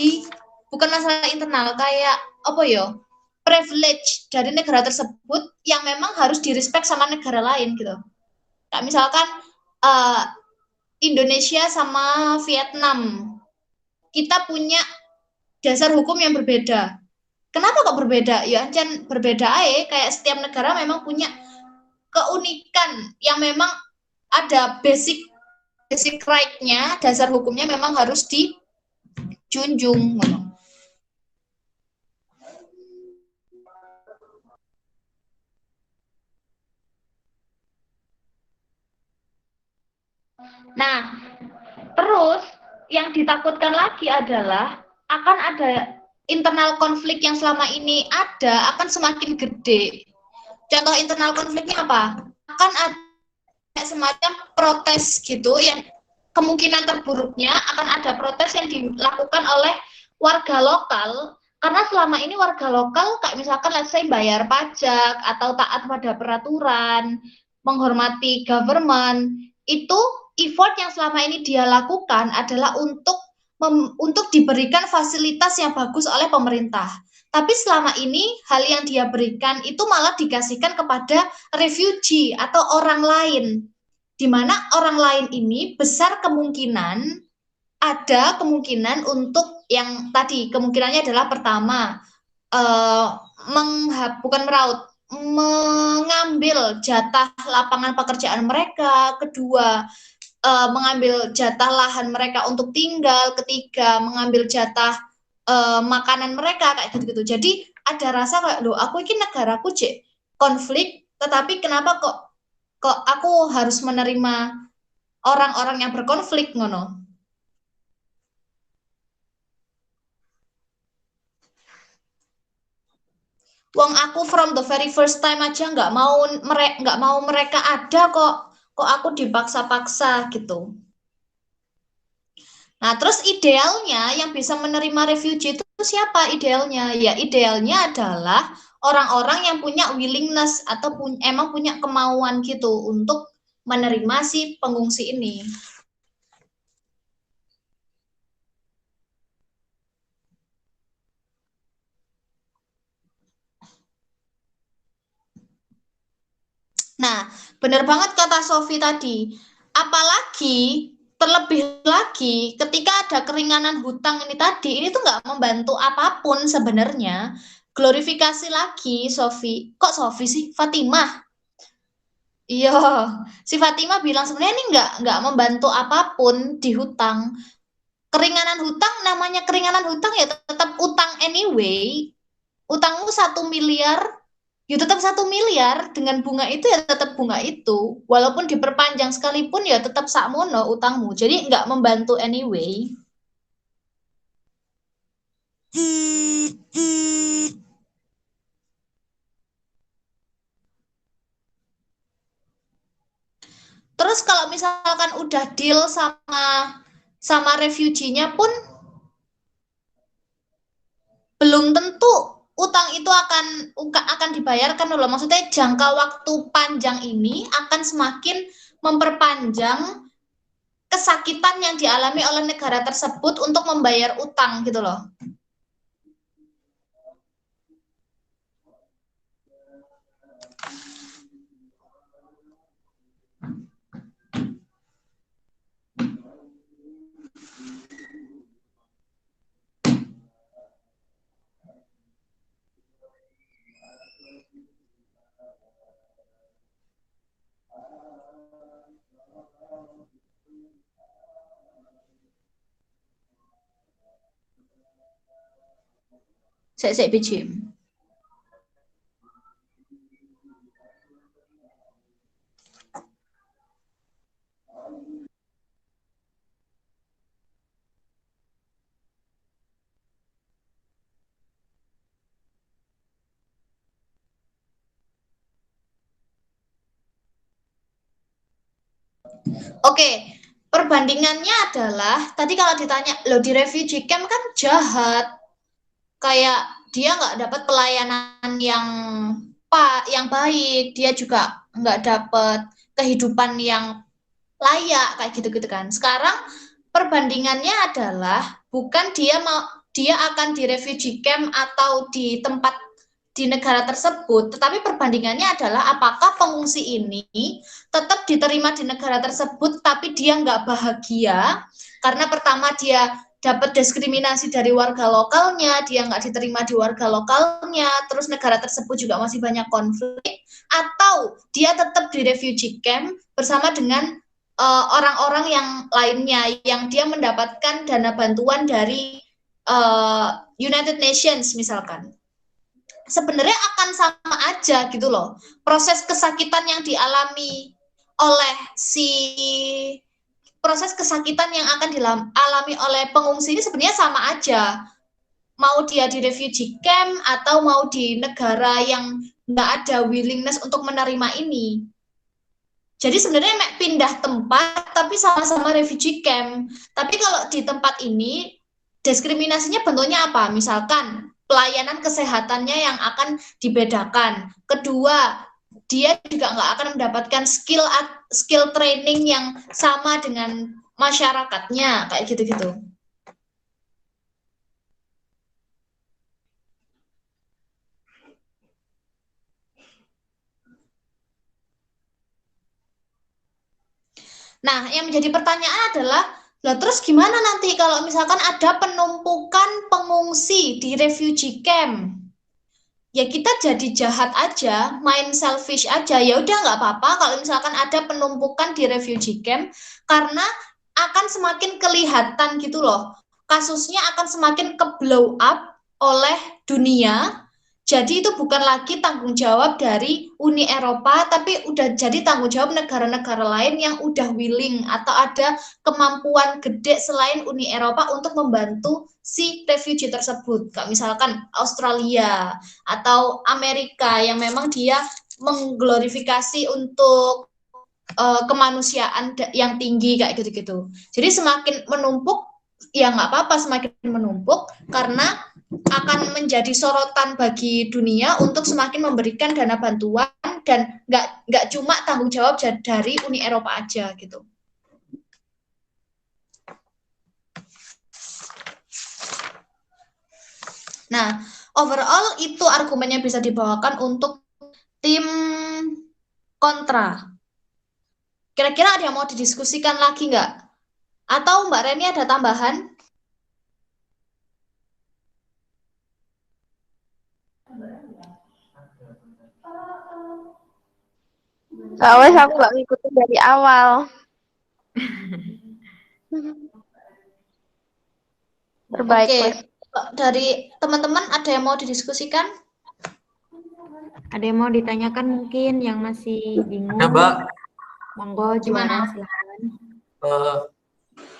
bukan masalah internal kayak apa ya? Privilege dari negara tersebut yang memang harus direspek sama negara lain gitu. Kayak misalkan Indonesia sama Vietnam, kita punya dasar hukum yang berbeda. Kenapa kok berbeda? Ya, kan berbeda aja. Kayak setiap negara memang punya keunikan yang memang ada basic right-nya, dasar hukumnya memang harus dijunjung. Nah, terus yang ditakutkan lagi adalah akan ada internal konflik yang selama ini ada akan semakin gede. Contoh internal konfliknya apa? Akan ada semacam protes gitu yang kemungkinan terburuknya akan ada protes yang dilakukan oleh warga lokal karena selama ini warga lokal kayak misalkan let's say bayar pajak atau taat pada peraturan, menghormati government, itu effort yang selama ini dia lakukan adalah untuk diberikan fasilitas yang bagus oleh pemerintah. Tapi selama ini hal yang dia berikan itu malah dikasihkan kepada refugee atau orang lain. Di mana orang lain ini besar kemungkinan ada kemungkinan untuk yang tadi kemungkinannya adalah pertama bukan meraut, mengambil jatah lapangan pekerjaan mereka, kedua mengambil jatah lahan mereka untuk tinggal, ketiga mengambil jatah makanan mereka kayak gitu-gitu. Jadi ada rasa kayak loh aku ini negaraku cek konflik, tetapi kenapa kok aku harus menerima orang-orang yang berkonflik ngono. Wong aku from the very first time aja nggak mau mereka ada kok aku dipaksa-paksa gitu. Nah, terus idealnya yang bisa menerima refugee itu siapa idealnya? Ya, idealnya adalah orang-orang yang punya willingness atau emang punya kemauan gitu untuk menerima si pengungsi ini. Nah, benar banget kata Sofi tadi. Apalagi terlebih lagi ketika ada keringanan hutang ini tadi, ini tuh nggak membantu apapun sebenarnya. Glorifikasi lagi Sofi. Kok Sofi sih? Fatimah. Iya, si Fatimah bilang sebenarnya ini nggak membantu apapun di hutang. Keringanan hutang namanya keringanan hutang ya tetap utang anyway. Utangmu 1 miliar, ya tetap 1 miliar dengan bunga itu ya tetap bunga itu. Walaupun diperpanjang sekalipun ya tetap sakmono utangmu. Jadi nggak membantu anyway. Terus kalau misalkan udah deal sama refugee-nya pun belum tentu utang itu akan dibayarkan loh. Maksudnya jangka waktu panjang ini akan semakin memperpanjang kesakitan yang dialami oleh negara tersebut untuk membayar utang gitu loh. Saya biji. Oke, perbandingannya adalah tadi kalau ditanya lo di refugee camp kan jahat, kayak dia nggak dapat pelayanan yang baik, dia juga nggak dapat kehidupan yang layak kayak gitu-gitu kan. Sekarang perbandingannya adalah bukan dia akan di refugee camp atau di tempat di negara tersebut, tetapi perbandingannya adalah apakah pengungsi ini tetap diterima di negara tersebut tapi dia nggak bahagia karena pertama dia dapat diskriminasi dari warga lokalnya, dia nggak diterima di warga lokalnya, terus negara tersebut juga masih banyak konflik, atau dia tetap di refugee camp bersama dengan orang-orang yang lainnya yang dia mendapatkan dana bantuan dari United Nations misalkan. Sebenarnya akan sama aja gitu loh. Proses kesakitan yang dialami oleh proses kesakitan yang akan dialami oleh pengungsi ini sebenarnya sama aja. Mau dia di refugee camp atau mau di negara yang nggak ada willingness untuk menerima ini. Jadi sebenarnya pindah tempat tapi sama-sama refugee camp. Tapi kalau di tempat ini diskriminasinya bentuknya apa? Misalkan pelayanan kesehatannya yang akan dibedakan. Kedua, dia juga nggak akan mendapatkan skill training yang sama dengan masyarakatnya, kayak gitu-gitu. Nah, yang menjadi pertanyaan adalah, lah terus gimana nanti kalau misalkan ada penumpukan pengungsi di refugee camp? Ya kita jadi jahat aja, main selfish aja. Ya udah nggak apa-apa kalau misalkan ada penumpukan di refugee camp, karena akan semakin kelihatan gitu loh. Kasusnya akan semakin ke blow up oleh dunia. Jadi itu bukan lagi tanggung jawab dari Uni Eropa, tapi udah jadi tanggung jawab negara-negara lain yang udah willing atau ada kemampuan gede selain Uni Eropa untuk membantu si refugee tersebut. Kayak misalkan Australia atau Amerika yang memang dia mengglorifikasi untuk kemanusiaan yang tinggi kayak gitu-gitu. Jadi semakin menumpuk, ya nggak apa-apa semakin menumpuk karena akan menjadi sorotan bagi dunia untuk semakin memberikan dana bantuan dan nggak cuma tanggung jawab dari Uni Eropa aja gitu. Nah, overall itu argumennya bisa dibawakan untuk tim kontra. Kira-kira ada yang mau didiskusikan lagi nggak? Atau Mbak Reni ada tambahan? Soalnya aku nggak ngikutin dari awal. Terbaik, Oke, Wes. dari teman-teman ada yang mau didiskusikan? Ada yang mau ditanyakan mungkin yang masih bingung? Ada, Mbak. Monggo, Gimana? juara silakan.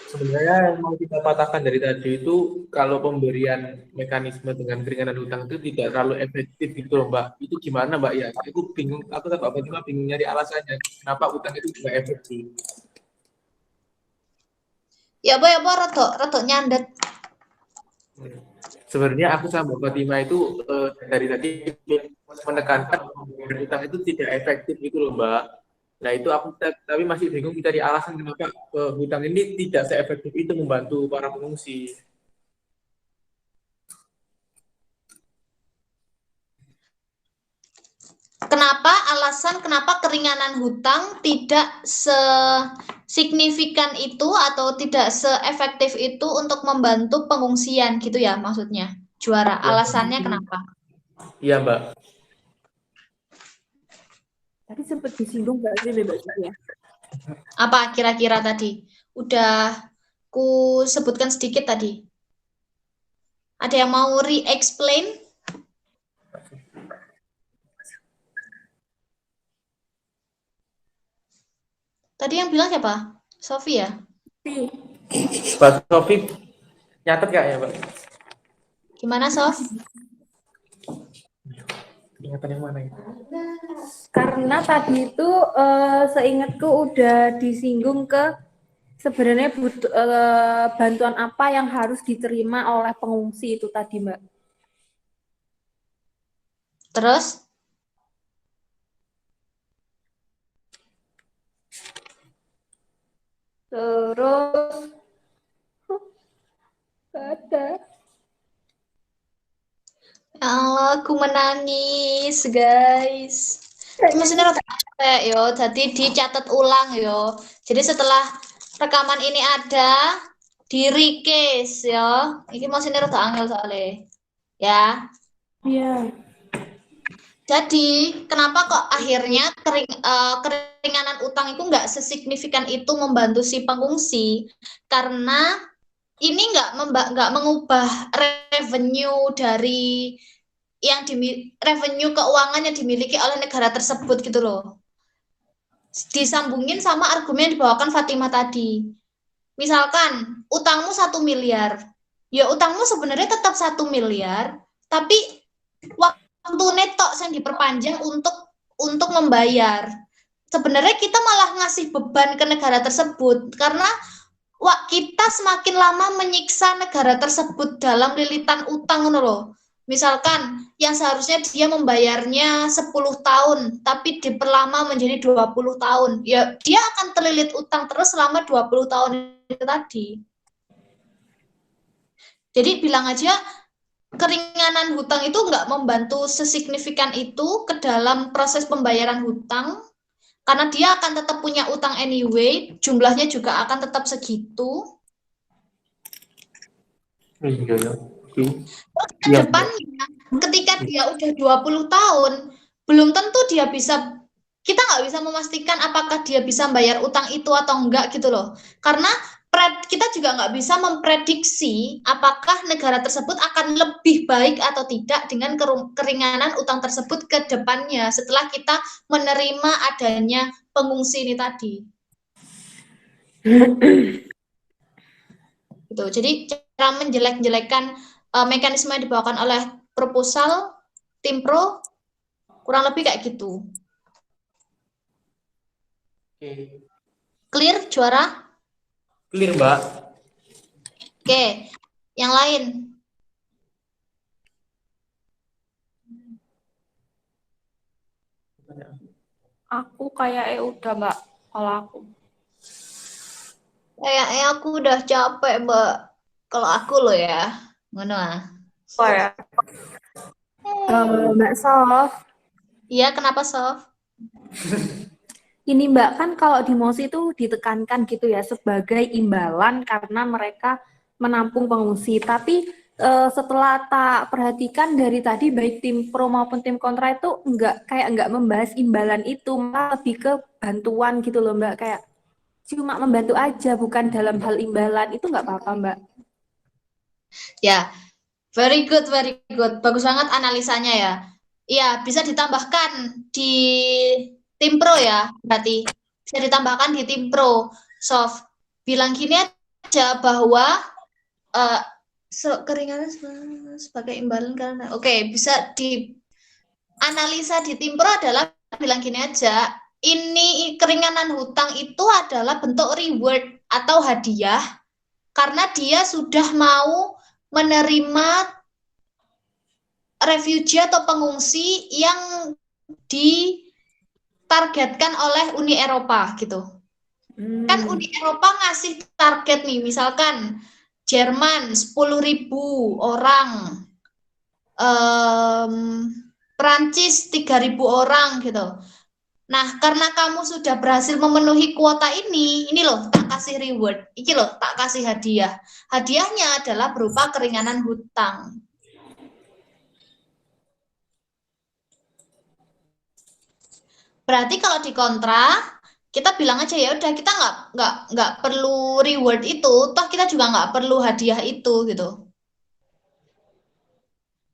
Sebenarnya yang mau kita patahkan dari tadi itu kalau pemberian mekanisme dengan keringanan hutang itu tidak terlalu efektif gitu loh, Mbak. Itu gimana, Mbak? Ya, aku bingung. Aku tak apa cuma bingung nyari alasannya. Kenapa hutang itu tidak efektif? Ya, Bo, rada nyandet. Sebenarnya aku sama Mbak Fatima itu dari tadi menekankan pemberian hutang itu tidak efektif gitu loh, Mbak. Nah itu aku tapi masih bingung mencari alasan kenapa hutang ini tidak seefektif itu membantu para pengungsi. Kenapa keringanan hutang tidak sesignifikan itu atau tidak seefektif itu untuk membantu pengungsian gitu ya maksudnya? Juara, alasannya kenapa? Iya, Mbak. Tadi sempat disinggung nggak sih Mbak ya? Apa kira-kira tadi? Udah ku sebutkan sedikit tadi. Ada yang mau re-explain? Tadi yang bilang siapa? Sofi ya? Mbak Sofi nyatet nggak ya, Mbak? Gimana, Sof? Ingatan yang mana itu? Karena tadi itu seingatku udah disinggung ke sebenarnya butuh bantuan apa yang harus diterima oleh pengungsi itu tadi, Mbak. Terus? Terus ada. Allah, aku menangis, guys. Maksudnya rada capek yo, jadi dicatat ulang yo. Jadi setelah rekaman ini ada, di recase yo. Ini maksudnya rada angel soalnya. Ya. Iya. Jadi, kenapa kok akhirnya keringanan utang itu nggak sesignifikan itu membantu si pengungsi? Karena ini nggak mengubah revenue dari revenue keuangan yang dimiliki oleh negara tersebut gitu loh. Disambungin sama argumen yang dibawakan Fatima tadi. Misalkan utangmu 1 miliar, ya utangmu sebenarnya tetap 1 miliar, tapi waktu netok yang diperpanjang untuk membayar. Sebenarnya kita malah ngasih beban ke negara tersebut karena kita semakin lama menyiksa negara tersebut dalam lilitan utang loh. Misalkan yang seharusnya dia membayarnya 10 tahun tapi diperlama menjadi 20 tahun. Ya dia akan terlilit utang terus selama 20 tahun itu tadi. Jadi bilang aja keringanan hutang itu nggak membantu sesignifikan itu ke dalam proses pembayaran hutang Karena dia akan tetap punya utang anyway, jumlahnya juga akan tetap segitu. Iya ya. Oke. Ke Iya, Mbak. depannya, ketika dia udah 20 tahun, belum tentu dia bisa, kita nggak bisa memastikan apakah dia bisa bayar utang itu atau enggak gitu loh. Karena kita juga nggak bisa memprediksi apakah negara tersebut akan lebih baik atau tidak dengan keringanan utang tersebut ke depannya setelah kita menerima adanya pengungsi ini tadi. Gitu. Jadi cara menjelek-jelekan mekanisme yang dibawakan oleh proposal tim pro kurang lebih kayak gitu. Oke. Clear, juara? Clear, Mbak. Oke, yang lain. Aku kayaknya udah Mbak, kalau aku. Kayaknya aku udah capek, Mbak. Kalau aku loh ya. Mana? Oh ya. Mbak Sof, Iya, kenapa, Sof? ini Mbak, kan kalau di MOSI itu ditekankan gitu ya sebagai imbalan karena mereka menampung pengungsi. Tapi setelah tak perhatikan dari tadi baik tim pro maupun tim kontra itu nggak membahas imbalan itu, malah lebih ke bantuan gitu loh Mbak, kayak cuma membantu aja bukan dalam hal imbalan. Itu nggak apa-apa Mbak. Ya, very good, very good. Bagus banget analisanya ya. Iya, bisa ditambahkan di tim pro ya, berarti. Bisa ditambahkan di tim pro. Sof, bilang gini aja bahwa keringanan sebagai imbalan karena bisa dianalisa di tim pro adalah bilang gini aja, ini keringanan hutang itu adalah bentuk reward atau hadiah karena dia sudah mau menerima refugee atau pengungsi yang ditargetkan oleh Uni Eropa gitu. Kan Uni Eropa ngasih target nih, misalkan Jerman 10.000 orang, Perancis 3.000 orang gitu. Nah, karena kamu sudah berhasil memenuhi kuota ini loh tak kasih reward, ini loh tak kasih hadiah. Hadiahnya adalah berupa keringanan hutang. Berarti kalau di kontra, kita bilang aja ya udah kita nggak perlu reward itu, toh kita juga nggak perlu hadiah itu gitu.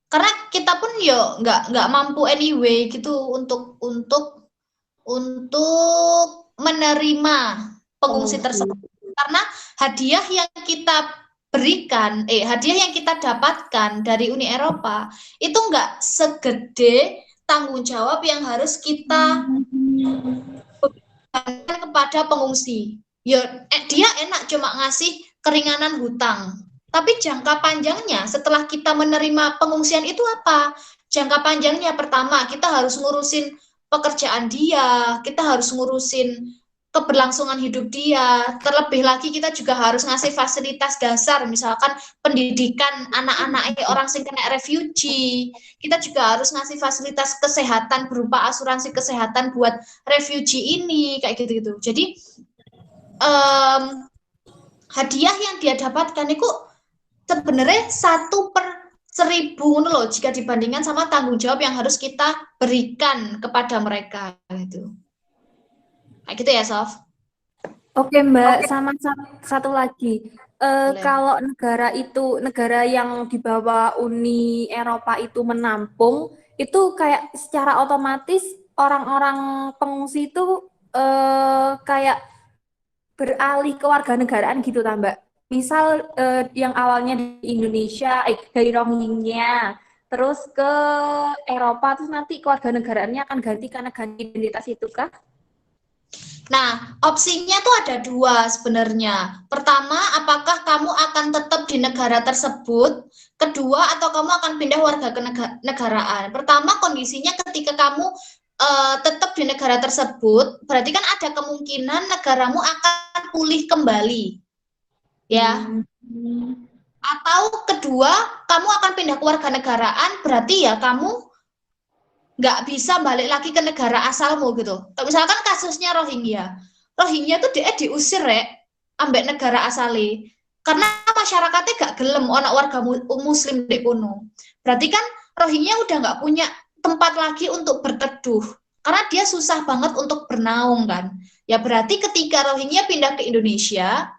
Karena kita pun yo nggak mampu anyway gitu untuk menerima pengungsi tersebut. Karena hadiah yang kita berikan, hadiah yang kita dapatkan dari Uni Eropa itu nggak segede tanggung jawab yang harus kita bebankan kepada pengungsi. Ya, dia enak cuma ngasih keringanan hutang. Tapi jangka panjangnya setelah kita menerima pengungsian itu apa? Jangka panjangnya pertama kita harus ngurusin pekerjaan dia, kita harus ngurusin keberlangsungan hidup dia. Terlebih lagi kita juga harus ngasih fasilitas dasar, misalkan pendidikan anak-anak orang sing kena refugee. Kita juga harus ngasih fasilitas kesehatan berupa asuransi kesehatan buat refugee ini, kayak gitu-gitu. Jadi hadiah yang dia dapatkan itu sebenarnya 1/1000 loh jika dibandingkan sama tanggung jawab yang harus kita berikan kepada mereka gitu. Kayak gitu ya, Sof. Oke Mbak, sama satu lagi. Kalau negara yang di bawah Uni Eropa itu menampung, itu kayak secara otomatis orang-orang pengungsi itu kayak beralih ke warganegaraan gitu, Mbak. Misal yang awalnya di Indonesia, dari Rohingya, terus ke Eropa, terus nanti kewarganegaraannya akan ganti karena ganti identitas itu kah? Nah, opsinya tuh ada dua sebenarnya. Pertama, apakah kamu akan tetap di negara tersebut? Kedua, atau kamu akan pindah warga kenegaraan? Pertama, kondisinya ketika kamu tetap di negara tersebut, berarti kan ada kemungkinan negaramu akan pulih kembali. Ya. Atau kedua, kamu akan pindah ke warganegaraan, berarti ya kamu nggak bisa balik lagi ke negara asalmu gitu. Misalkan kasusnya Rohingya tuh dia diusir ambek negara asali karena masyarakatnya gak gelem ono warga muslim di kono. Berarti kan Rohingya udah nggak punya tempat lagi untuk berteduh karena dia susah banget untuk bernaung kan. Ya berarti ketika Rohingya pindah ke Indonesia,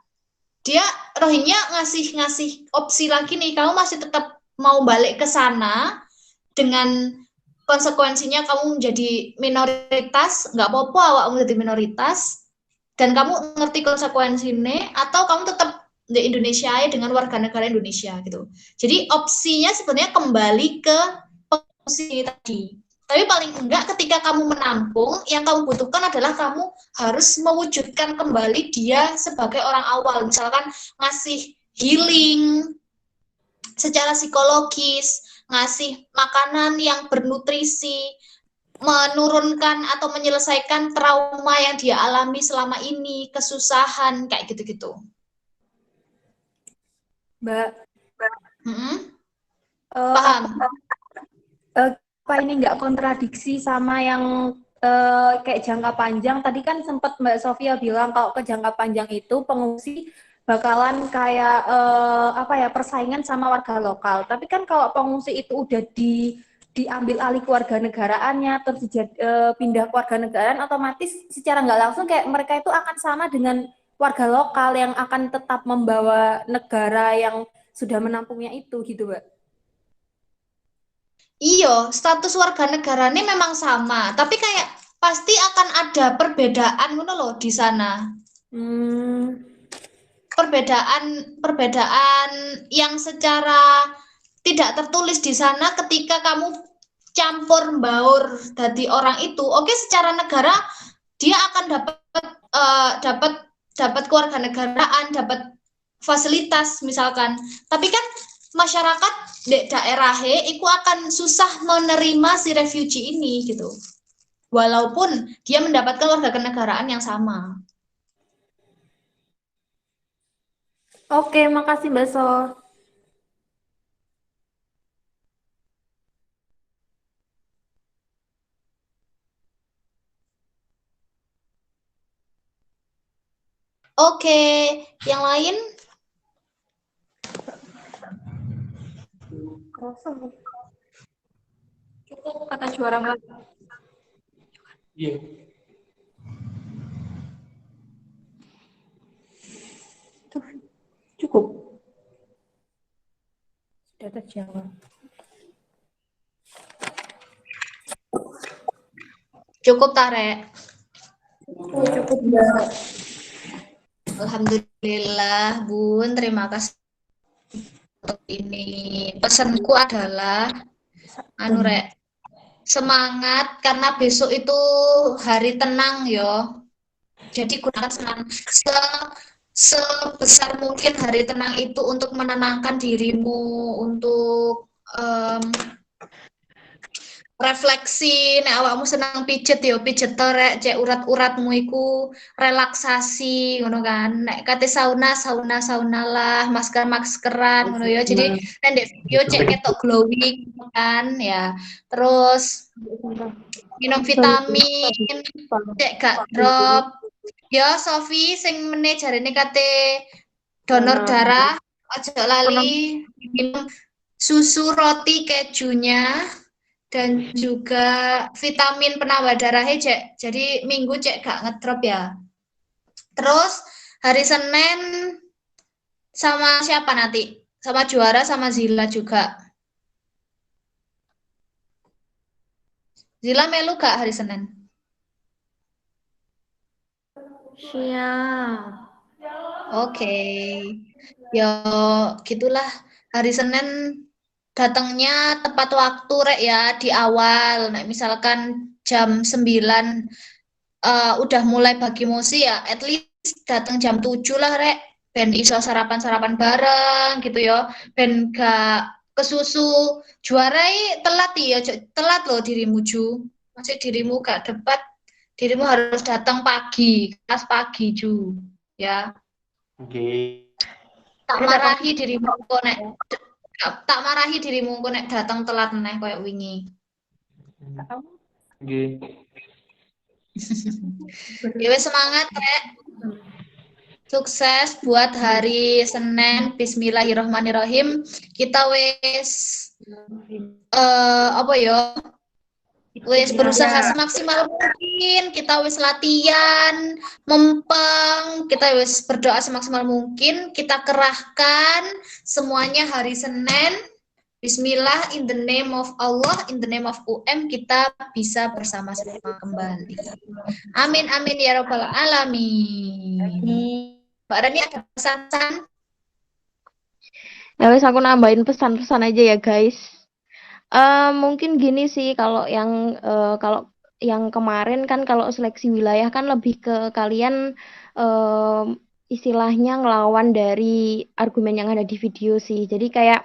dia Rohingya ngasih opsi lagi nih, kamu masih tetap mau balik ke sana dengan konsekuensinya kamu menjadi minoritas, nggak apa-apa awakmu menjadi minoritas, dan kamu ngerti konsekuensinya, atau kamu tetap di Indonesia dengan warga negara Indonesia gitu. Jadi opsinya sebenarnya kembali ke pengungsi tadi. Tapi paling enggak ketika kamu menampung, yang kamu butuhkan adalah kamu harus mewujudkan kembali dia sebagai orang awal. Misalkan ngasih healing secara psikologis, ngasih makanan yang bernutrisi, menurunkan atau menyelesaikan trauma yang dia alami selama ini, kesusahan, kayak gitu-gitu. Mbak, Paham? Apa ini nggak kontradiksi sama yang kayak jangka panjang? Tadi kan sempat Mbak Sofia bilang kalau ke jangka panjang itu pengungsi bakalan kayak persaingan sama warga lokal. Tapi kan kalau pengungsi itu udah diambil alih kewarganegaraannya, terus pindah kewarganegaraan, otomatis secara nggak langsung kayak mereka itu akan sama dengan warga lokal yang akan tetap membawa negara yang sudah menampungnya itu gitu, Mbak. Iya, status warga negaranya memang sama, tapi kayak pasti akan ada perbedaan ngono loh di sana. Perbedaan yang secara tidak tertulis di sana ketika kamu campur baur dari orang itu. Oke, secara negara dia akan dapat kewarganegaraan, dapat fasilitas misalkan. Tapi kan masyarakat di daerahnya itu akan susah menerima si refugee ini gitu. Walaupun dia mendapatkan warganegaraan yang sama. Oke, makasih Mbak So. Oke, yang lain? Cukup kata juara Mbak. Iya. Cukup. Sudah terjawab. Cukup Tarek. Cukup Mbak. Alhamdulillah Bun, terima kasih untuk ini. Pesanku adalah semangat karena besok itu hari tenang yo. Jadi gunakan senang sebesar mungkin hari tenang itu untuk menenangkan dirimu, untuk refleksi. Nek awakmu senang pijet yo pijet torek, cek urat-uratmu iku relaksasi ngono kan. Nek kate sauna lah, maskeran ngono ya. Jadi nek video cek ketok glowing kan ya. Terus minum vitamin, cek gak drop. Ya Sofi sing meneh jarene kate donor darah, aja lali minum susu roti kejunya. Dan juga vitamin penambah darahnya jadi minggu cek gak ngedrop ya. Terus hari Senin sama siapa nanti? Sama Juara sama Zila juga. Zila melu gak hari Senin? Siap. Oke. Ya gitulah hari Senin datangnya tepat waktu rek ya di awal. Nah, misalkan jam 9 udah mulai bagi musi ya, at least datang jam 7 lah rek. Ben iso sarapan-sarapan bareng gitu ya. Ben gak kesusu. Juarai telat ya, telat loh dirimu Ju. Masih dirimu gak debat. Dirimu harus datang pagi, kelas pagi Ju. Ya. Oke. Tak marahi dirimu kok nek tak marahi dirimu kok nek datang telat meneh koyo wingi. Nggih. Ya wes, semangat, Rek. Sukses buat hari Senin. Bismillahirrahmanirrahim. Kita wes apa ya? Wes berusaha semaksimal mungkin, kita wes latihan, mempeng, kita wes berdoa semaksimal mungkin, kita kerahkan semuanya hari Senin. Bismillah, in the name of Allah, in the name of UM, kita bisa bersama-sama kembali. Amin, amin ya rabbal alamin. Mbak Rani ada pesan? Ya wes aku nambahin pesan-pesan aja ya guys. Mungkin gini sih kalau yang kemarin kan kalau seleksi wilayah kan lebih ke kalian istilahnya ngelawan dari argumen yang ada di video sih. Jadi kayak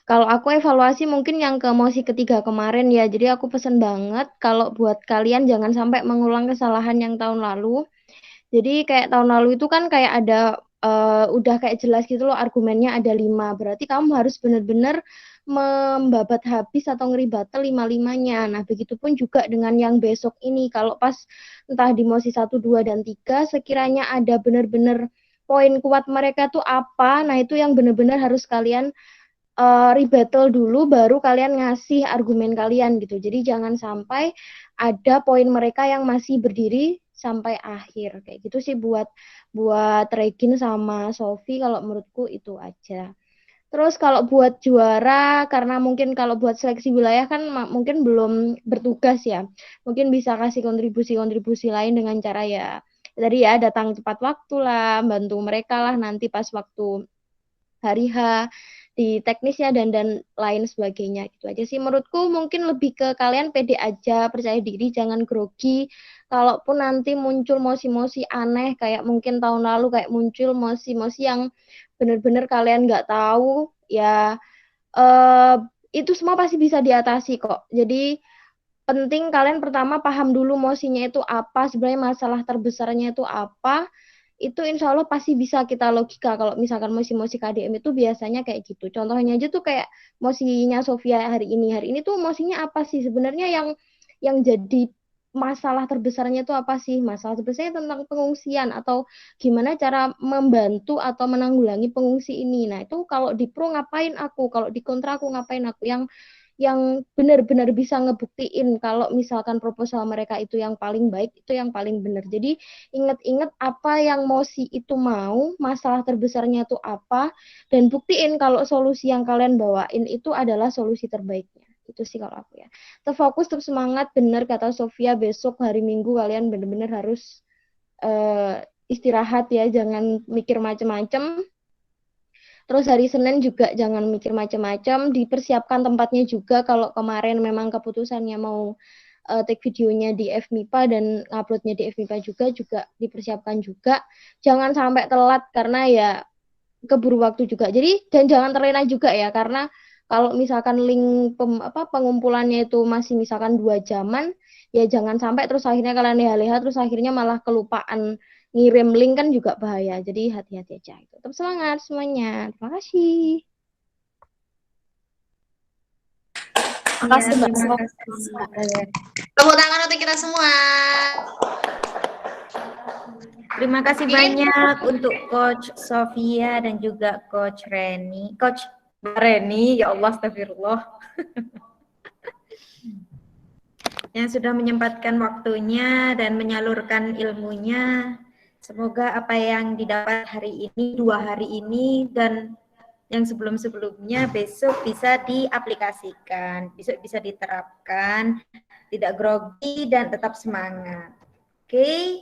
kalau aku evaluasi mungkin yang ke mosi ketiga kemarin ya. Jadi aku pesen banget kalau buat kalian jangan sampai mengulang kesalahan yang tahun lalu. Jadi kayak tahun lalu itu kan kayak ada udah kayak jelas gitu loh argumennya ada 5. Berarti kamu harus benar-benar membabat habis atau ngeribatel 5-5-nya. Nah, begitupun juga dengan yang besok ini. Kalau pas entah di mosi 1, 2, dan 3 sekiranya ada benar-benar poin kuat mereka tuh apa, nah itu yang benar-benar harus kalian rebuttal dulu baru kalian ngasih argumen kalian gitu. Jadi jangan sampai ada poin mereka yang masih berdiri sampai akhir. Kayak gitu sih buat Regin sama Sofi kalau menurutku itu aja. Terus kalau buat juara, karena mungkin kalau buat seleksi wilayah kan mungkin belum bertugas ya. Mungkin bisa kasih kontribusi-kontribusi lain dengan cara ya tadi ya datang tepat waktu lah, bantu mereka lah nanti pas waktu hari H di teknisnya dan lain sebagainya gitu aja sih menurutku. Mungkin lebih ke kalian pede aja, percaya diri, jangan grogi. Kalaupun nanti muncul mosi-mosi aneh kayak mungkin tahun lalu kayak muncul mosi-mosi yang benar-benar kalian nggak tahu ya, itu semua pasti bisa diatasi kok. Jadi penting kalian pertama paham dulu mosinya itu apa, sebenarnya masalah terbesarnya itu apa. Itu insya Allah pasti bisa kita logika. Kalau misalkan mosi-mosi KDM itu biasanya kayak gitu. Contohnya aja tuh kayak mosinya Sofia hari ini tuh mosinya apa sih sebenarnya yang jadi masalah terbesarnya itu apa sih? Masalah terbesarnya tentang pengungsian atau gimana cara membantu atau menanggulangi pengungsi ini. Nah, itu kalau di pro ngapain aku, kalau di kontra aku ngapain aku, yang benar-benar bisa ngebuktiin kalau misalkan proposal mereka itu yang paling baik, itu yang paling benar. Jadi ingat-ingat apa yang mosi itu mau, masalah terbesarnya itu apa, dan buktiin kalau solusi yang kalian bawain itu adalah solusi terbaiknya. Itu sih kalau aku ya. Terfokus, tetap semangat, benar kata Sofia, besok hari Minggu kalian benar-benar harus istirahat ya, jangan mikir macem-macem. Terus hari Senin juga jangan mikir macam-macam, dipersiapkan tempatnya juga. Kalau kemarin memang keputusannya mau take videonya di FMIPA dan uploadnya di FMIPA juga dipersiapkan juga. Jangan sampai telat karena ya keburu waktu juga. Jadi dan jangan terlena juga ya, karena kalau misalkan link pengumpulannya itu masih misalkan 2 jaman, ya jangan sampai terus akhirnya kalian leha-leha terus akhirnya malah kelupaan ngirim link kan juga bahaya. Jadi hati-hati aja. Tetap semangat semuanya. Terima kasih. Makasih Mbak terima Sof. kasih. Tepuk tangan untuk kita semua. Terima kasih banyak untuk Coach Sofia dan juga Coach Reni. Coach Reni, ya Allah, astagfirullah. Yang sudah menyempatkan waktunya dan menyalurkan ilmunya. Semoga apa yang didapat hari ini, 2 hari ini, dan yang sebelum-sebelumnya besok bisa diaplikasikan, besok bisa diterapkan, tidak grogi dan tetap semangat. Oke.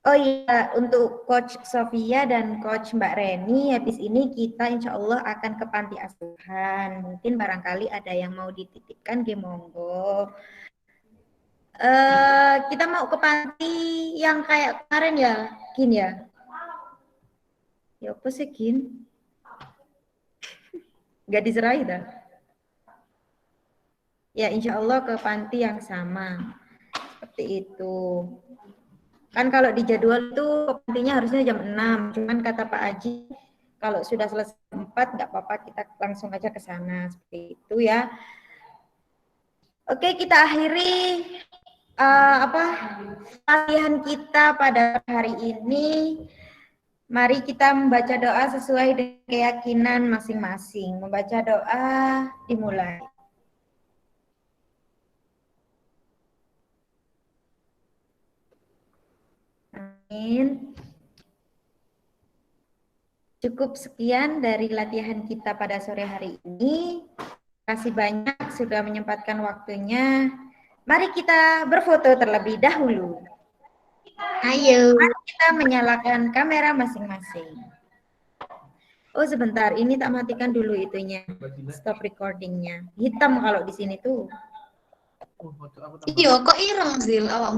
Oh iya, untuk Coach Sofia dan Coach Mbak Reni, habis ini kita insya Allah akan ke panti asuhan. Mungkin barangkali ada yang mau dititipkan, monggo. Kita mau ke panti yang kayak kemarin ya, Gin ya? Ya apa sih, Gin? Nggak diserahi dah. Ya insya Allah ke panti yang sama. Seperti itu. Kan kalau di jadwal itu pantinya harusnya jam 6. Cuman kata Pak Aji, kalau sudah selesai 4, nggak apa-apa kita langsung aja ke sana. Seperti itu ya. Oke, kita akhiri latihan kita pada hari ini. Mari kita membaca doa sesuai dengan keyakinan masing-masing. Membaca doa dimulai. Amin. Cukup sekian dari latihan kita pada sore hari ini. Terima kasih banyak sudah menyempatkan waktunya. Mari kita berfoto terlebih dahulu. Ayo. Mari kita menyalakan kamera masing-masing. Oh sebentar, ini tak matikan dulu itunya. Stop recordingnya. Hitam kalau di sini tuh. Iya, kok ireng Zil awakmu?